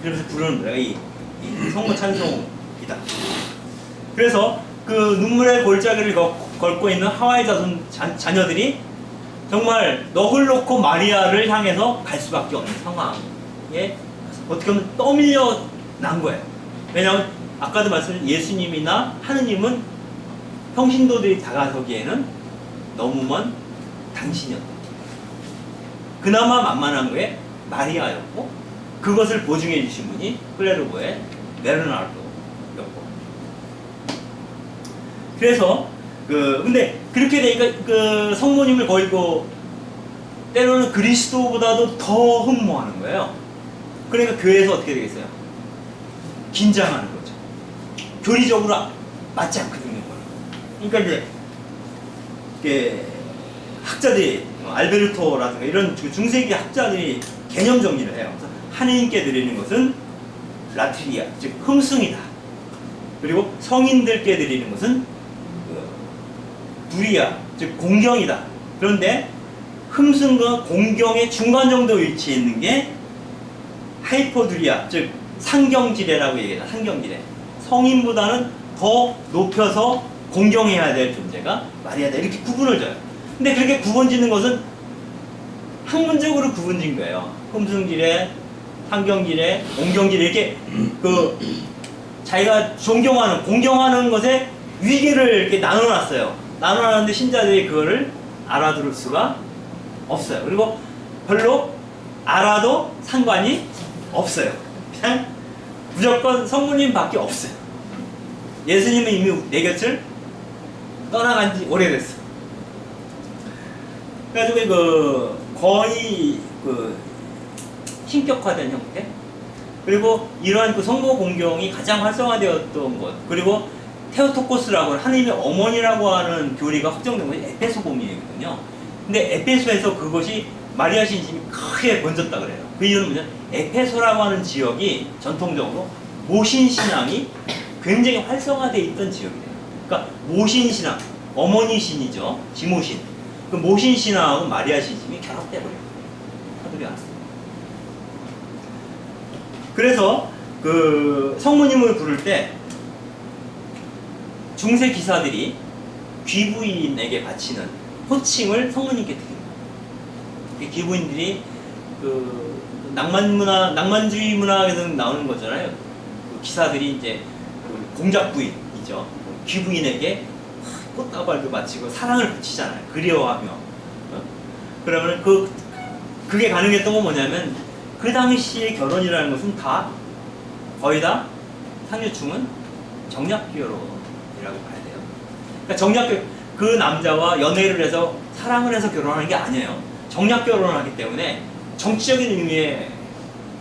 그래서 부르는 거예요. 이 성모 찬송이다. 그래서 그 눈물의 골짜기를 걷고 있는 하와이 자손 자녀들이 정말 넋을 놓고 마리아를 향해서 갈 수밖에 없는 상황에 어떻게 보면 떠밀려 난 거예요. 왜냐하면 아까도 말씀드린 예수님이나 하느님은 평신도들이 다가서기에는 너무 먼 당신이었다. 그나마 만만한 게 마리아였고, 그것을 보증해 주신 분이 클레르보의 베르나르도였고. 그래서 근데 그렇게 되니까 그 성모님을 거의 때로는 그리스도보다도 더 흠모하는 거예요. 그러니까 교회에서 어떻게 되겠어요? 긴장하는 거죠. 교리적으로 맞지 않거든요. 그러니까 이제 학자들이 알베르토라든가 이런 중세기 학자들이 개념 정리를 해요. 그래서 하느님께 드리는 것은 라트리아, 즉 흠숭이다. 그리고 성인들께 드리는 것은 두리아, 즉 공경이다. 그런데 흠숭과 공경의 중간 정도 위치에 있는 게 하이포두리아, 즉 상경지례라고 얘기해요. 상경지례. 성인보다는 더 높여서 공경해야 될 존재가 마리아다. 이렇게 구분을 져요. 근데 그렇게 구분 짓는 것은 학문적으로 구분 짓는 거예요. 흠숭지례, 상경지례, 공경지례 이렇게 자기가 존경하는, 공경하는 것에 위계를 이렇게 나눠놨어요. 나눠놨는데 신자들이 그거를 알아들을 수가 없어요. 그리고 별로 알아도 상관이 없어요. 그냥 무조건 성모님 밖에 없어요. 예수님은 이미 내 곁을 떠나간 지 오래됐어. 그래가지고 거의 신격화된 형태, 그리고 이러한 성모 공경이 가장 활성화되었던 것, 그리고 테오토코스라고 하느님의 어머니라고 하는 교리가 확정된 것이 에페소봄이거든요. 근데 에페소에서 그것이 마리아 신심이 크게 번졌다 그래요. 그 이유는 뭐냐? 에페소라고 하는 지역이 전통적으로 모신 신앙이 굉장히 활성화되어 있던 지역이에요. 그러니까 모신 신앙, 어머니 신이죠. 지모신. 그 모신 신앙하고 마리아 신심이 결합돼 버려요. 하늘이 왔어요. 그래서 성모님을 부를 때 중세 기사들이 귀부인에게 바치는 호칭을 성모님께 드립니다. 귀부인들이 낭만주의 문학에서 나오는 거잖아요. 기사들이 이제 공작부인이죠. 귀부인에게 꽃다발도 바치고 사랑을 바치잖아요. 그리워하며. 그러면 그게 가능했던 건 뭐냐면 그 당시의 결혼이라는 것은 다 거의 다 상류층은 정략 결혼이라고 봐야 돼요. 그러니까 그 남자와 연애를 해서 사랑을 해서 결혼하는 게 아니에요. 정략 결혼을 하기 때문에 정치적인 의미의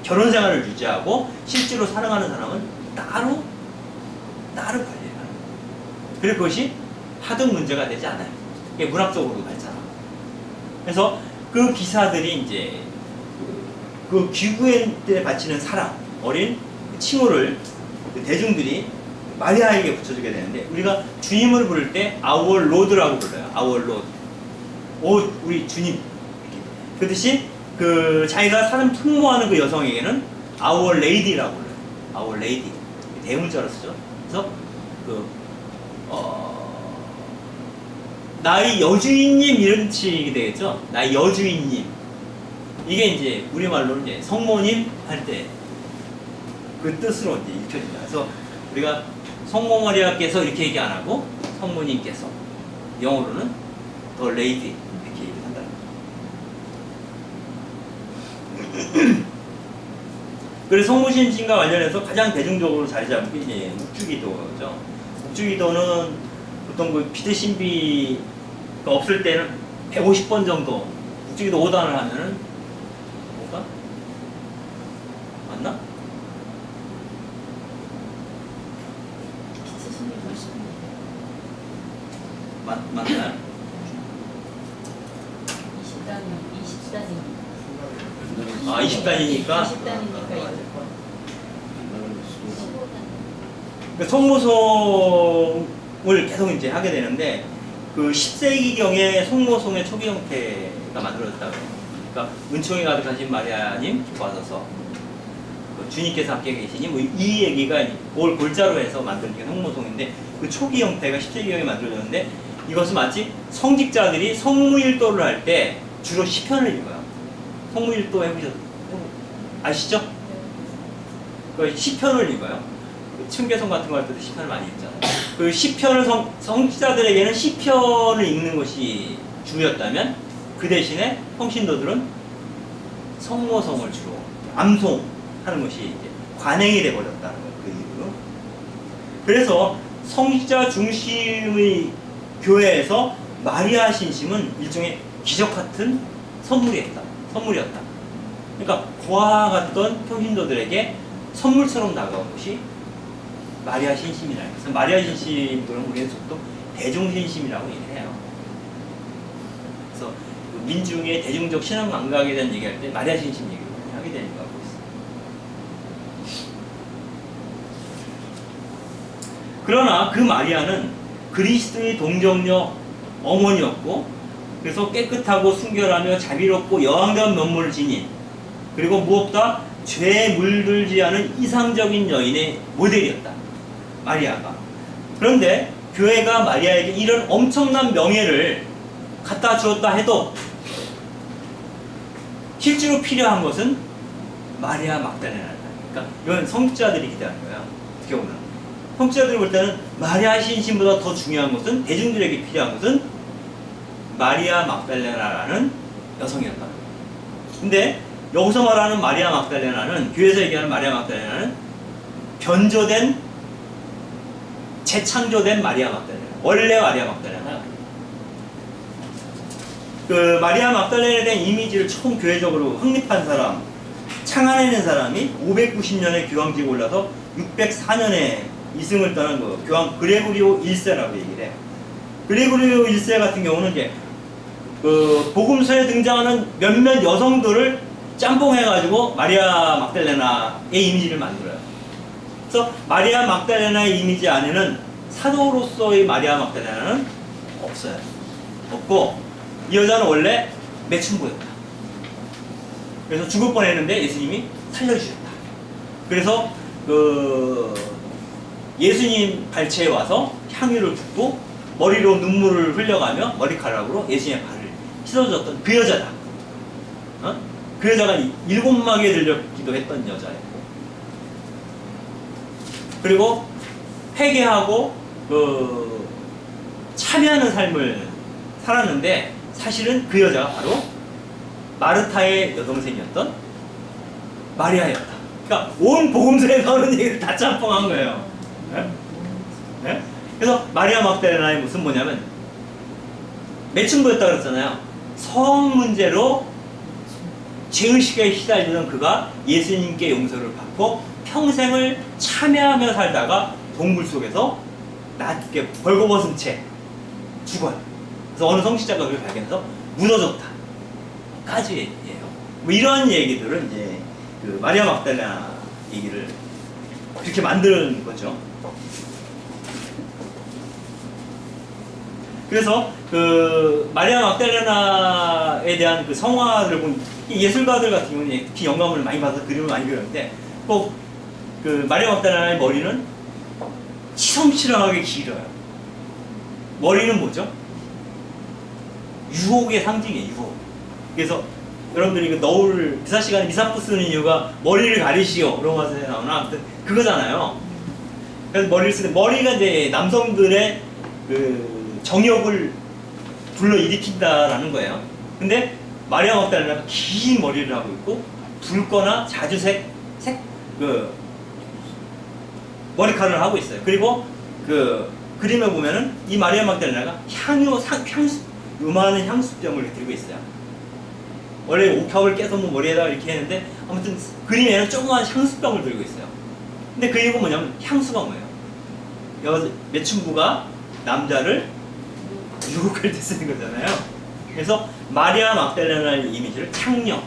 결혼 생활을 유지하고 실제로 사랑하는 사람은 따로 관리해요. 그리고 그것이 하등 문제가 되지 않아요. 이게 문학적으로도 그렇잖아. 그래서 그 기사들이 이제 그 귀구에 때 바치는 사랑, 어린 칭호를 대중들이 마리아에게 붙여주게 되는데, 우리가 주님을 부를 때 Our Lord라고 불러요. Our Lord. 오, 우리 주님. 그렇듯이 자기가 사람 통모하는 그 여성에게는 Our Lady라고 불러요. Our Lady. 대문자로 쓰죠. 그래서 나의 여주인님 이런 식이 되겠죠. 나의 여주인님. 이게 이제 우리말로 이제 성모님 할 때 그 뜻으로 이제 읽혀진다. 그래서 우리가 성모 마리아께서 이렇게 얘기 안 하고 성모님께서, 영어로는 The Lady 이렇게 얘기한다. 그래서 성모신신과 관련해서 가장 대중적으로 자리 잡은 게 이제 묵주기도죠. 묵주기도는 보통 그 피드 신비가 없을 때는 150번 정도 묵주기도 5단을 하면은 뭔가 맞나? 맞나요? 20단이니까. 아, 20단이니까? 20단이니까 성모송을 계속 이제 하게 되는데, 그 10세기경에 성모송의 초기 형태가 만들어졌다고 해요. 그러니까 은총이 가득하신 마리아님 기뻐하소서, 주님께서 함께 계시니, 뭐 이 얘기가 그걸 골자로 해서 만든 게 성모송인데, 그 초기 형태가 10세기경에 만들어졌는데, 이것은 마치 성직자들이 성무일도를 할 때 주로 시편을 읽어요. 성무일도 아시죠? 그 시편을 읽어요. 층계성 같은 거 할 때도 시편을 많이 읽잖아요. 그 시편을 성직자들에게는 시편을 읽는 것이 주였다면, 그 대신에 성신도들은 성모성을 주로 암송하는 것이 이제 관행이 돼버렸다는 거예요. 그 이유로. 그래서 성직자 중심의 교회에서 마리아 신심은 일종의 기적 같은 선물이었다. 그러니까 고아 같던 평신도들에게 선물처럼 다가온 것이 마리아 신심이라는 것은, 마리아 신심은 우리의 속도 대중신심이라고 얘기해요. 그래서 민중의 대중적 신앙 감각에 대한 얘기할 때 마리아 신심 얘기를 많이 하게 되는 것 같고 있어요. 그러나 그 마리아는 그리스도의 동정녀 어머니였고, 그래서 깨끗하고 순결하며 자비롭고 여왕다운 면모를 지닌, 그리고 무엇보다 죄에 물들지 않은 이상적인 여인의 모델이었다, 마리아가. 그런데 교회가 마리아에게 이런 엄청난 명예를 갖다 주었다 해도 실제로 필요한 것은 마리아 막달레나다. 그러니까 이건 성직자들이 기대하는 거예요. 어떻게 보면 성직자들이 볼 때는 마리아 신심보다 더 중요한 것은, 대중들에게 필요한 것은 마리아 막달레나라는 여성이었다. 근데 여기서 말하는 마리아 막달레나는, 교회에서 얘기하는 마리아 막달레나는 변조된, 재창조된 마리아 막달레나, 원래 마리아 막달레나. 그 마리아 막달레나에 대한 이미지를 처음 교회적으로 확립한 사람, 창안해낸 사람이 590년에 교황직에 올라서 604년에 이승을 떠난 그 교황 그레고리오 1세라고 얘기를 해요. 그레고리오 1세 같은 경우는 이제 그 복음서에 등장하는 몇몇 여성들을 짬뽕해가지고 마리아 막달레나의 이미지를 만들어요. 그래서 마리아 막달레나의 이미지 안에는 사도로서의 마리아 막달레나는 없어요. 없고, 이 여자는 원래 매춘부였다. 그래서 죽을 뻔했는데 예수님이 살려주셨다. 그래서 예수님 발치에 와서 향유를 붓고 머리로 눈물을 흘려가며 머리카락으로 예수님의 발을 씻어줬던 그 여자다. 그 여자가 7마귀에 들렸기도 했던 여자였고, 그리고 회개하고 참여하는 삶을 살았는데, 사실은 그 여자가 바로 마르타의 여동생이었던 마리아였다. 그러니까 온 복음서에 나오는 얘기를 다 짬뽕한 거예요. 네? 네? 그래서 마리아 막달레나의 모습은 뭐냐면 매춘부였다 그랬잖아요. 성 문제로 죄의식에 시달리던 그가 예수님께 용서를 받고 평생을 참여하며 살다가 동굴 속에서 낮게 벌거벗은 채 죽어요. 그래서 어느 성취자가 그걸 발견해서 무너졌다까지예요. 뭐 이런 얘기들은 이제 그 마리아 막달레나 얘기를 그렇게 만드는 거죠. 그래서 그 마리아 막달레나에 대한 그 성화를 본 예술가들 같은 경우는 특히 영감을 많이 받아서 그림을 많이 그렸는데 꼭 그 마리아 막달레나의 머리는 치렁치렁하게 길어요. 머리는 뭐죠? 유혹의 상징이에요. 유혹. 그래서 여러분들이 그 너울 미사 시간에 미사포 쓰는 이유가 머리를 가리시오 그런 것에 나오나 아무튼 그거잖아요. 그래서 머리를 쓰는 머리가 이제 남성들의 그 정욕을 불러일으킨다라는 거예요. 근데 마리아 막달레나가 긴 머리를 하고 있고 붉거나 자주색 그 머리카락을 하고 있어요. 그리고 그 그림에 보면은 이 마리아 막달레나가 향수 요만한 향수병을 이렇게 들고 있어요. 원래 옥탑을 깨서 뭐 머리에다가 이렇게 했는데 아무튼 그림에는 조그만 향수병을 들고 있어요. 근데 그 이유가 뭐냐면 향수가 뭐예요? 여자 매춘부가 남자를 유혹할 때 쓰는 거잖아요. 그래서 마리아 막달레나의 이미지를 창녀이고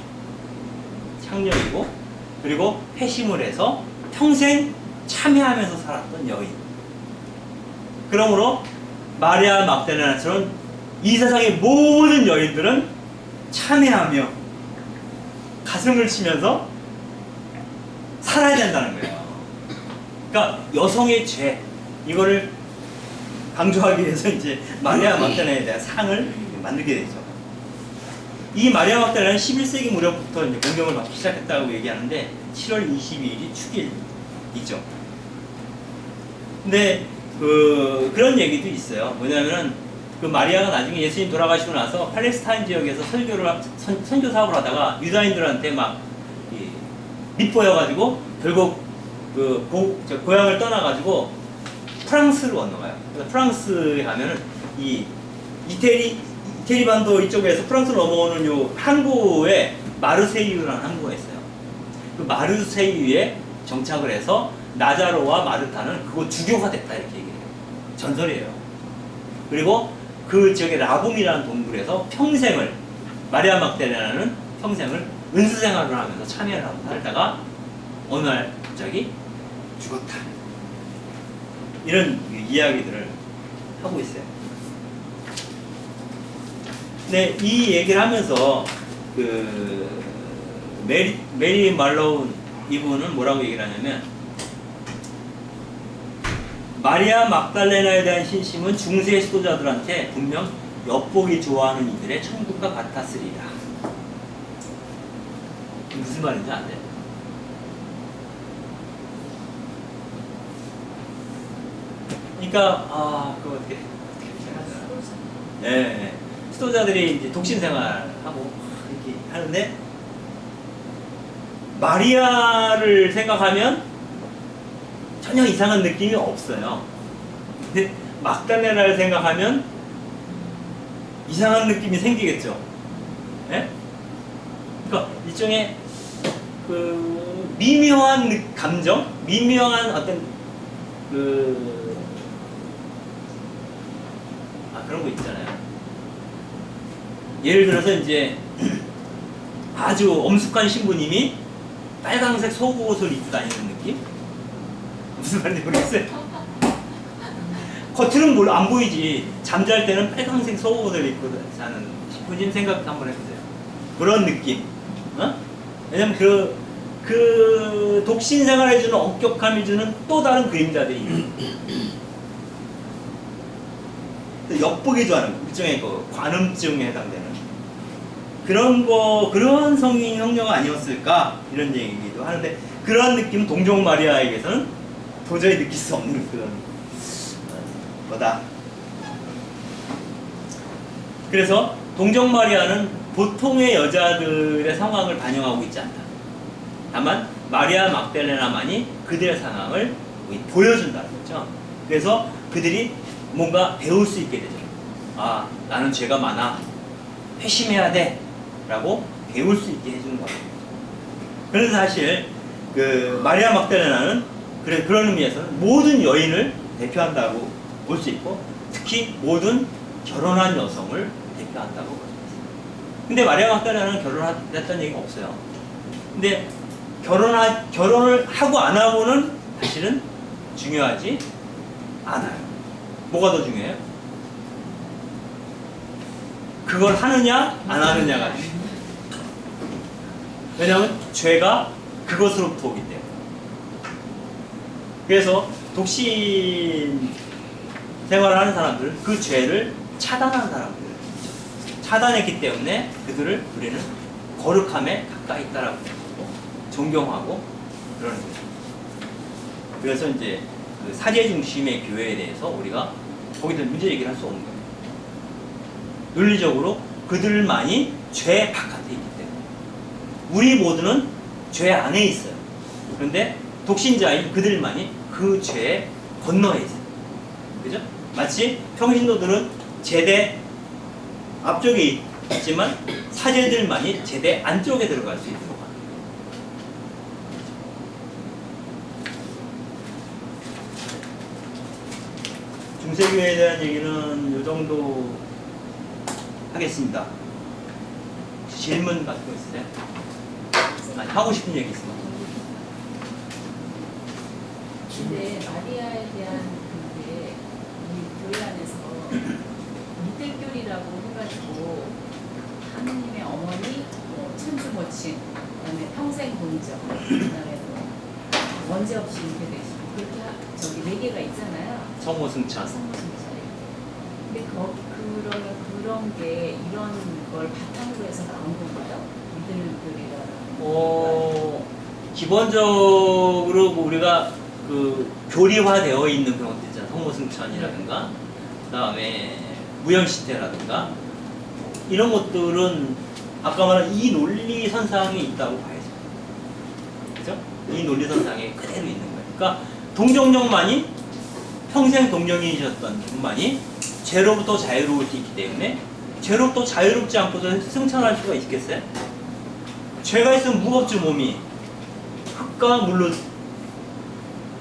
그리고 회심을 해서 평생 참여하면서 살았던 여인. 그러므로 마리아 막달레나처럼 이 세상의 모든 여인들은 참여하며 가슴을 치면서 살아야 된다는 거예요. 그러니까 여성의 죄 이거를 강조하기 위해서 이제 마리아 막달레나에 대한 상을 만들게 되죠. 이 마리아 막달레나는 11세기 무렵부터 이제 공경을 받기 시작했다고 얘기하는데 7월 22일이 축일이죠. 근데 그런 얘기도 있어요. 뭐냐면은 그 마리아가 나중에 예수님 돌아가시고 나서 팔레스타인 지역에서 선교 사업을 하다가 유다인들한테 막 밉보여가지고 결국 고향을 떠나가지고 프랑스로 건너가요. 그래서 프랑스에 가면은 이 이태리 반도 이쪽에서 프랑스로 넘어오는 요 항구에 마르세유라는 항구가 있어요. 그 마르세유에 정착을 해서 나자로와 마르타는 그곳 주교가 됐다 이렇게 얘기해요. 전설이에요. 그리고 그 지역의 라붐이라는 동굴에서 평생을 마리아 막달레나는 평생을 은수 생활을 하면서 참여를 하고 살다가 어느 날 갑자기 죽었다. 이런 이야기들을 하고 있어요. 근데 이 얘기를 하면서 그 메리 말로운 이분은 뭐라고 얘기를 하냐면 마리아 막달레나에 대한 신심은 중세 지도자들한테 분명 엿보기 좋아하는 이들의 천국과 같았으리라. 무슨 말인지 안 돼요? 그러니까 그거 어떻게 생각하잖아. 네, 지도자들이 이제 독신 생활하고 이렇게 하는데 마리아를 생각하면 전혀 이상한 느낌이 없어요. 근데 막달레나를 생각하면 이상한 느낌이 생기겠죠. 네? 그러니까 일종의 그 미묘한 감정, 미묘한 어떤 그런 거 있잖아요. 예를 들어서 이제 아주 엄숙한 신부님이 빨강색 속옷을 입고 다니는 느낌? 무슨 말인지 모르겠어요. 겉으로는 안 보이지. 잠잘 때는 빨강색 속옷을 입고 자는 신부님 생각 한번 해보세요. 그런 느낌. 왜냐면 그 독신 생활에 주는 엄격함이 주는 또 다른 그림자들이 엿보기 좋아하는 일종의 그 관음증에 해당되는 그런 성인 형녀가 아니었을까 이런 얘기도 하는데 그런 느낌 동정 마리아에게서는 도저히 느낄 수 없는 그런 거다. 그래서 동정 마리아는 보통의 여자들의 상황을 반영하고 있지 않다. 다만 마리아 막달레나만이 그들의 상황을 보여준다는 거죠. 그래서 그들이 뭔가 배울 수 있게 되죠. 아, 나는 죄가 많아. 회심해야 돼. 라고 배울 수 있게 해주는 거예요. 그래서 사실 그 마리아 막달레나는 그런 의미에서는 모든 여인을 대표한다고 볼 수 있고, 특히 모든 결혼한 여성을 대표한다고 볼 수 있어요. 근데 마리아 막달레나는 결혼했다는 얘기가 없어요. 근데 결혼을 하고 안 하고는 사실은 중요하지 않아요. 뭐가 더 중요해요? 그걸 하느냐 안 하느냐가 중요해요. 왜냐하면 죄가 그것으로부터 오기 때문에. 그래서 독신 생활을 하는 사람들, 그 죄를 차단하는 사람들, 차단했기 때문에 그들을 우리는 거룩함에 가까이 있다라고 존경하고 그러는 거죠. 그래서 이제 그 사제 중심의 교회에 대해서 우리가 거기서 문제 얘기를 할 수 없는 거예요. 논리적으로 그들만이 죄 바깥에 있기 때문에 우리 모두는 죄 안에 있어요. 그런데 독신자인 그들만이 그 죄에 건너에 있어요. 그죠? 마치 평신도들은 제대 앞쪽에 있지만 사제들만이 제대 안쪽에 들어갈 수 있도록 합니다. 중세교회에 대한 얘기는 이 정도 하겠습니다. 질문 갖고 있으세요? 아니, 하고 싶은 얘기 있으면. 근데 마리아에 대한 그게 우리 교회 안에서 미들교리라고 해가지고 하느님의 어머니, 천주모친, 그다음에 평생 공적, 그다음에 원죄 없이 잉태되시고 그렇게 저기 4개가 있잖아요. 성모승천. 성모승천. 근데 그런 게 이런 걸 바탕으로 해서 나온 건가요? 미들교리라는. 기본적으로 우리가 그 교리화되어 있는 그런 것들 있잖아요. 성모승천이라든가, 그 다음에 무형시태라든가, 이런 것들은 아까 말한 이 논리선상에 있다고 봐야죠. 그죠? 이 논리선상에 그대로 있는 거예요. 그러니까 동정녀만이 평생 동정이셨던 분만이 죄로부터 자유로울 수 있기 때문에 죄로부터 자유롭지 않고서 승천할 수가 있겠어요? 죄가 있으면 무겁죠, 몸이. 흙과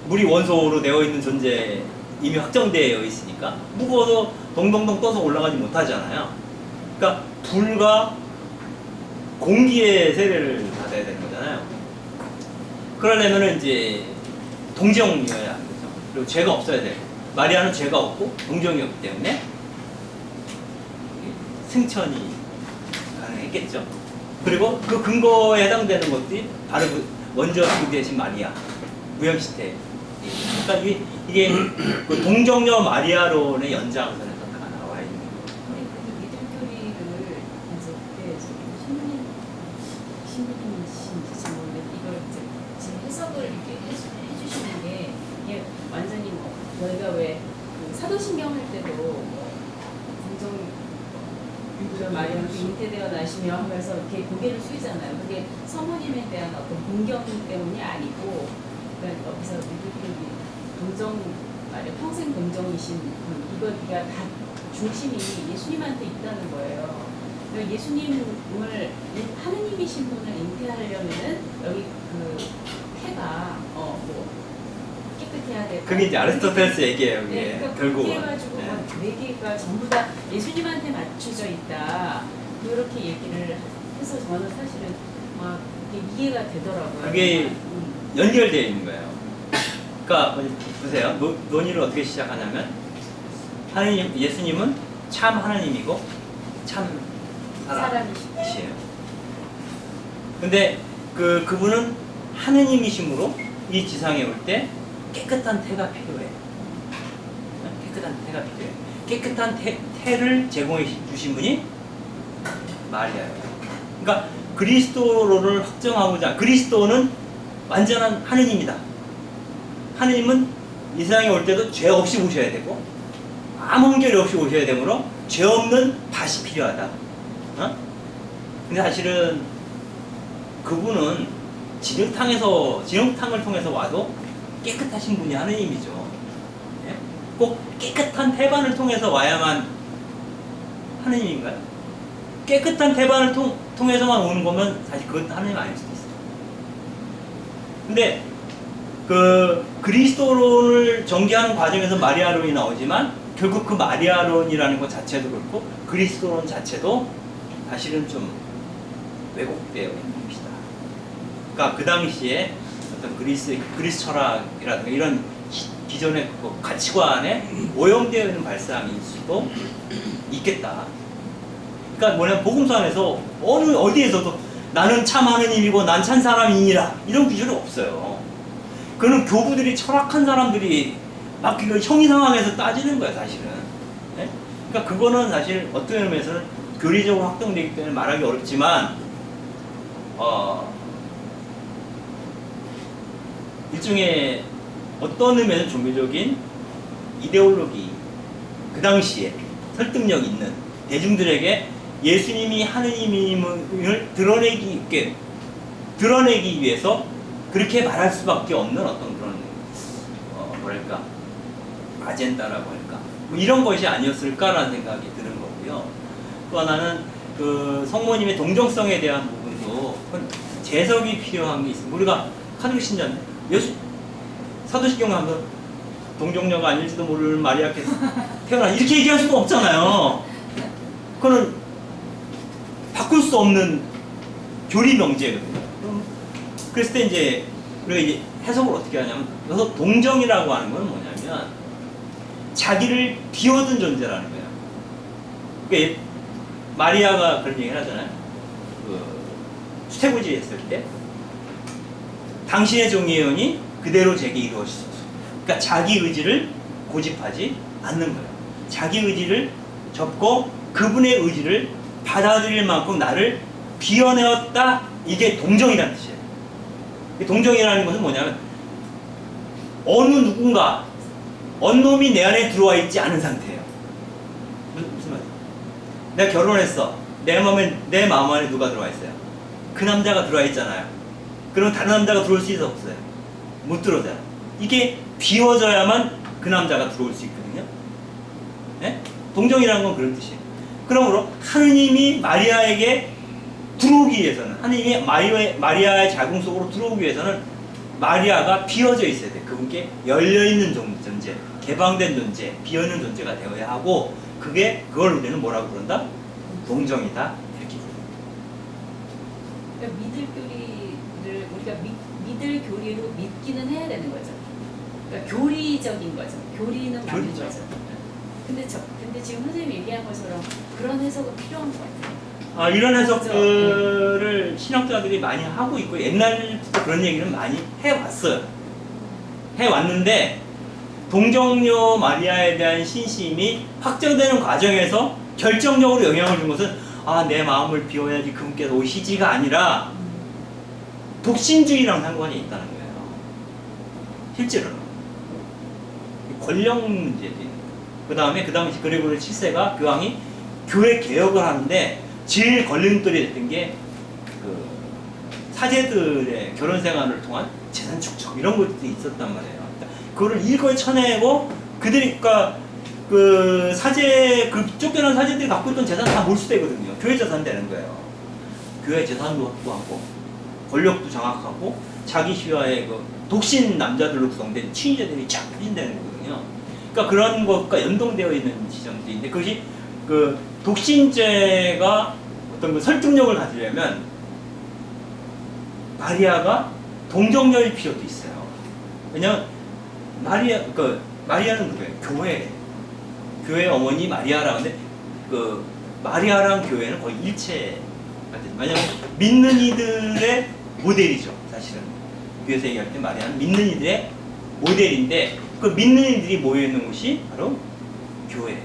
물이 원소로 되어 있는 존재 이미 확정되어 있으니까 무거워서 동동동 떠서 올라가지 못하잖아요. 그러니까 불과 공기의 세례를 받아야 되는 거잖아요. 그러려면 이제 동정이어야 하는 거죠. 그리고 죄가 없어야 돼요. 마리아는 죄가 없고 동정이었기 때문에 승천이 가능했겠죠. 그리고 그 근거에 해당되는 것들이 바로 그 먼저 등대신 마리아, 무형시태. 그러니까 이게 그 동정녀 마리아론의 연장선에서 다 나와 있는 거예요. 근데 그 미들교리를 이제 그때 신부님이신지 잘 모르겠는데 이걸 이제 지금 해석을 이렇게 해주시는 게 이게 완전히 뭐 저희가 왜 그 사도신경 할 때도 동정 마리아가 잉태되어 나시며 하면서 이렇게 고개를 숙이잖아요. 그게 성모님에 대한 어떤 공경 때문이 아니고, 그러니까 여기서 미들교리 동정 마리아 평생 동정이신 분, 이거가 다 중심이 예수님한테 있다는 거예요. 그러니까 예수님을 하느님이신 분을 잉태하려면은 여기 그 태가 뭐 깨끗해야 되고. 그게 이제 아리스토텔레스 얘기예요. 그게 네, 그러니까 결국은. 그렇게 해가지고 네 개가 전부 다 예수님한테 맞춰져 있다. 그렇게 얘기를 해서 저는 사실은 막 이해가 되더라고요. 그게 연결되어 있는 거예요. 그러니까 보세요. 논의를 어떻게 시작하냐면 예수님은 참 하나님이고 참 사람이시에요. 근데 그분은 하느님이심으로 이 지상에 올 때 깨끗한 태가 필요해요. 깨끗한 태가 필요해요. 깨끗한 태를 제공해 주신 분이 마리아예요. 그러니까 그리스도를 확정하고자, 그리스도는 완전한 하느님이다. 하느님은 이 세상에 올 때도 죄 없이 오셔야 되고 아무 문결이 없이 오셔야 되므로 죄 없는 밭이 필요하다. 근데 사실은 그분은 진흙탕을 통해서 와도 깨끗하신 분이 하느님이죠. 예? 꼭 깨끗한 태반을 통해서 와야만 하느님인가요? 깨끗한 태반을 통해서만 오는 거면 사실 그것도 하느님 아닐 수도 있어요. 근데 그 그리스도론을 전개하는 과정에서 마리아론이 나오지만 결국 그 마리아론이라는 것 자체도 그렇고 그리스도론 자체도 사실은 좀 왜곡되어 있는 것이다. 그러니까 그 당시에 어떤 그리스 철학이라든가 이런 기존의 그 가치관에 오염되어 있는 발상일 수도 있겠다. 그러니까 뭐냐면 복음서 안에서 어디에서도 나는 참 하느님이고 난 참 사람이니라 이런 기준이 없어요. 그는 교부들이 철학한 사람들이 막 그 형이 상황에서 따지는 거야 사실은. 네? 그러니까 그거는 사실 어떤 의미에서는 교리적으로 확정되기 때문에 말하기 어렵지만 일종의 어떤 의미에서 종교적인 이데올로기 그 당시에 설득력 있는 대중들에게 예수님이 하느님임을 드러내기 위해서 그렇게 말할 수밖에 없는 어떤 그런 뭐랄까 아젠다라고 할까 뭐 이런 것이 아니었을까라는 생각이 드는 거고요. 또 하나는 그 성모님의 동정성에 대한 부분도 재석이 필요한 게 있습니다. 우리가 카톨릭 신자인데 사도신경 하면 동정녀가 아닐지도 모를 마리아께서 태어나 이렇게 얘기할 수가 없잖아요. 그거는 바꿀 수 없는 교리 명제거든요. 그랬을 때 이제 우리가 이제 해석을 어떻게 하냐면 여기서 동정이라고 하는 건 뭐냐면 자기를 비워둔 존재라는 거예요. 그러니까 마리아가 그런 얘기를 하잖아요. 그 수태고지 했을 때 당신의 종이에요니 그대로 제게 이루어지소서. 그러니까 자기 의지를 고집하지 않는 거예요. 자기 의지를 접고 그분의 의지를 받아들일 만큼 나를 비워내었다. 이게 동정이라는 뜻이에요. 동정이라는 것은 뭐냐면 어느 누군가 언놈이 내 안에 들어와 있지 않은 상태예요. 무슨 말이에요? 내가 결혼했어. 내 마음 안에 누가 들어와 있어요? 그 남자가 들어와 있잖아요. 그럼 다른 남자가 들어올 수 있어 없어요? 못 들어오잖아요. 이게 비워져야만 그 남자가 들어올 수 있거든요. 네? 동정이라는 건 그런 뜻이에요. 그러므로 하느님이 마리아에게 들어오기 위해서는 하느님이 마리아의 자궁 속으로 들어오기 위해서는 마리아가 비워져 있어야 돼. 그분께 열려있는 존재, 개방된 존재, 비어있는 존재가 되어야 하고 그걸 우리는 뭐라고 부른다? 동정이다. 이렇게 부릅니다. 그러니까 믿을 교리를 우리가 믿을 교리로 믿기는 해야 되는 거죠. 그러니까 교리적인 거죠. 교리는 맞는 거죠. 근데 지금 선생님이 얘기한 것처럼 그런 해석은 필요한 것 같아요. 이런 해석들을 신학자들이 많이 하고 있고 옛날부터 그런 얘기는 많이 해왔어요. 해왔는데 동정녀 마리아에 대한 신심이 확정되는 과정에서 결정적으로 영향을 준 것은 내 마음을 비워야지 그분께서 오시지가 아니라 독신주의랑 상관이 있다는 거예요. 실제로는 권력 문제도 있는 거예요. 그 다음에 그 당시 그레고리 7세가 그 왕이 교회 개혁을 하는데 제일 걸림돌이 됐던 게 그 사제들의 결혼 생활을 통한 재산 축적 이런 것들이 있었단 말이에요. 그거를 일거에 쳐내고 그러니까 그 쫓겨난 사제들이 갖고 있던 재산 다 몰수되거든요. 교회 재산 되는 거예요. 교회 재산도 확보하고 권력도 장악하고 자기 시와의 그 독신 남자들로 구성된 친위제들이 쫙 추진되는 거거든요. 그러니까 그런 것과 연동되어 있는 지점들이 있는데 그것이 그 독신제가 어떤 그 설득력을 가지려면 마리아가 동정녀일 필요도 있어요. 왜냐면 마리아는 누구예요? 교회 어머니 마리아라는데 그 마리아랑 교회는 거의 일체 같은. 왜냐면 믿는 이들의 모델이죠. 사실은 교회에서 얘기할 때 마리아는 믿는 이들의 모델인데 그 믿는 이들이 모여 있는 곳이 바로 교회.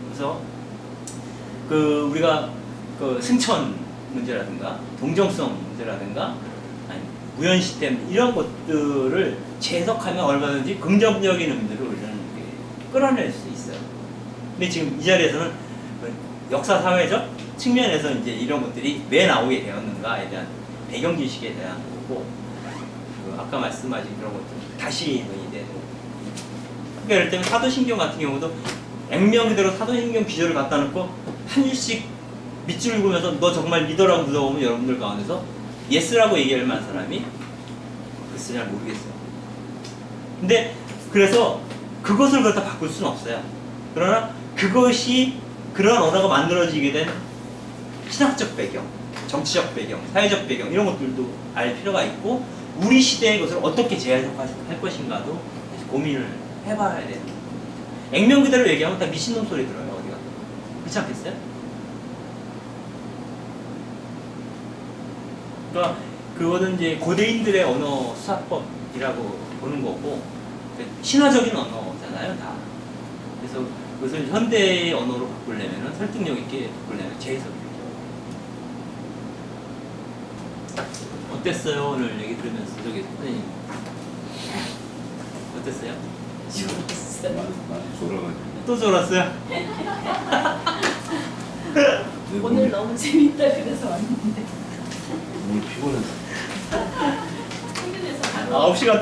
그래서 그 우리가 그 승천 문제라든가 동정성 문제라든가 아니 무현 시스템 이런 것들을 재해석하면 얼마든지 긍정적인 의미들을 우리는 끌어낼 수 있어요. 근데 지금 이 자리에서는 역사 사회적 측면에서 이제 이런 것들이 왜 나오게 되었는가에 대한 배경 지식에 대한 거고, 그 아까 말씀하신 그런 것들 다시 논의되는. 그러니까 예를 들면 사도신경 같은 경우도 액면 그대로 사도신경 기조를 갖다 놓고 한 줄씩 밑줄 긋으면서 너 정말 믿어라고 물어보면 여러분들 가운데서 예스라고 얘기할 만한 사람이 글쎄 잘 모르겠어요. 근데 그래서 그것을 그렇다 바꿀 수는 없어요. 그러나 그것이 그런 언어가 만들어지게 된 신학적 배경, 정치적 배경, 사회적 배경 이런 것들도 알 필요가 있고, 우리 시대의 것을 어떻게 재해석할 것인가도 고민을 해봐야 돼요. 액면 그대로 얘기하면 다 미친놈 소리 들어요. 어디가 그렇지 않겠어요? 그러니까 그거는 이제 고대인들의 언어 수사법이라고 보는 거고, 신화적인 언어잖아요, 다. 그래서 그것을 현대의 언어로 바꾸려면, 설득력 있게 바꾸려면 재해석이죠. 어땠어요? 오늘 얘기 들으면서 저기 선생님 어땠어요? 좋았어요. 많이 졸아가지고. 또 졸았어요? 오늘 너무 재밌다 그래서 왔는데 오늘 피곤해서. 퇴근해서 바로 9시간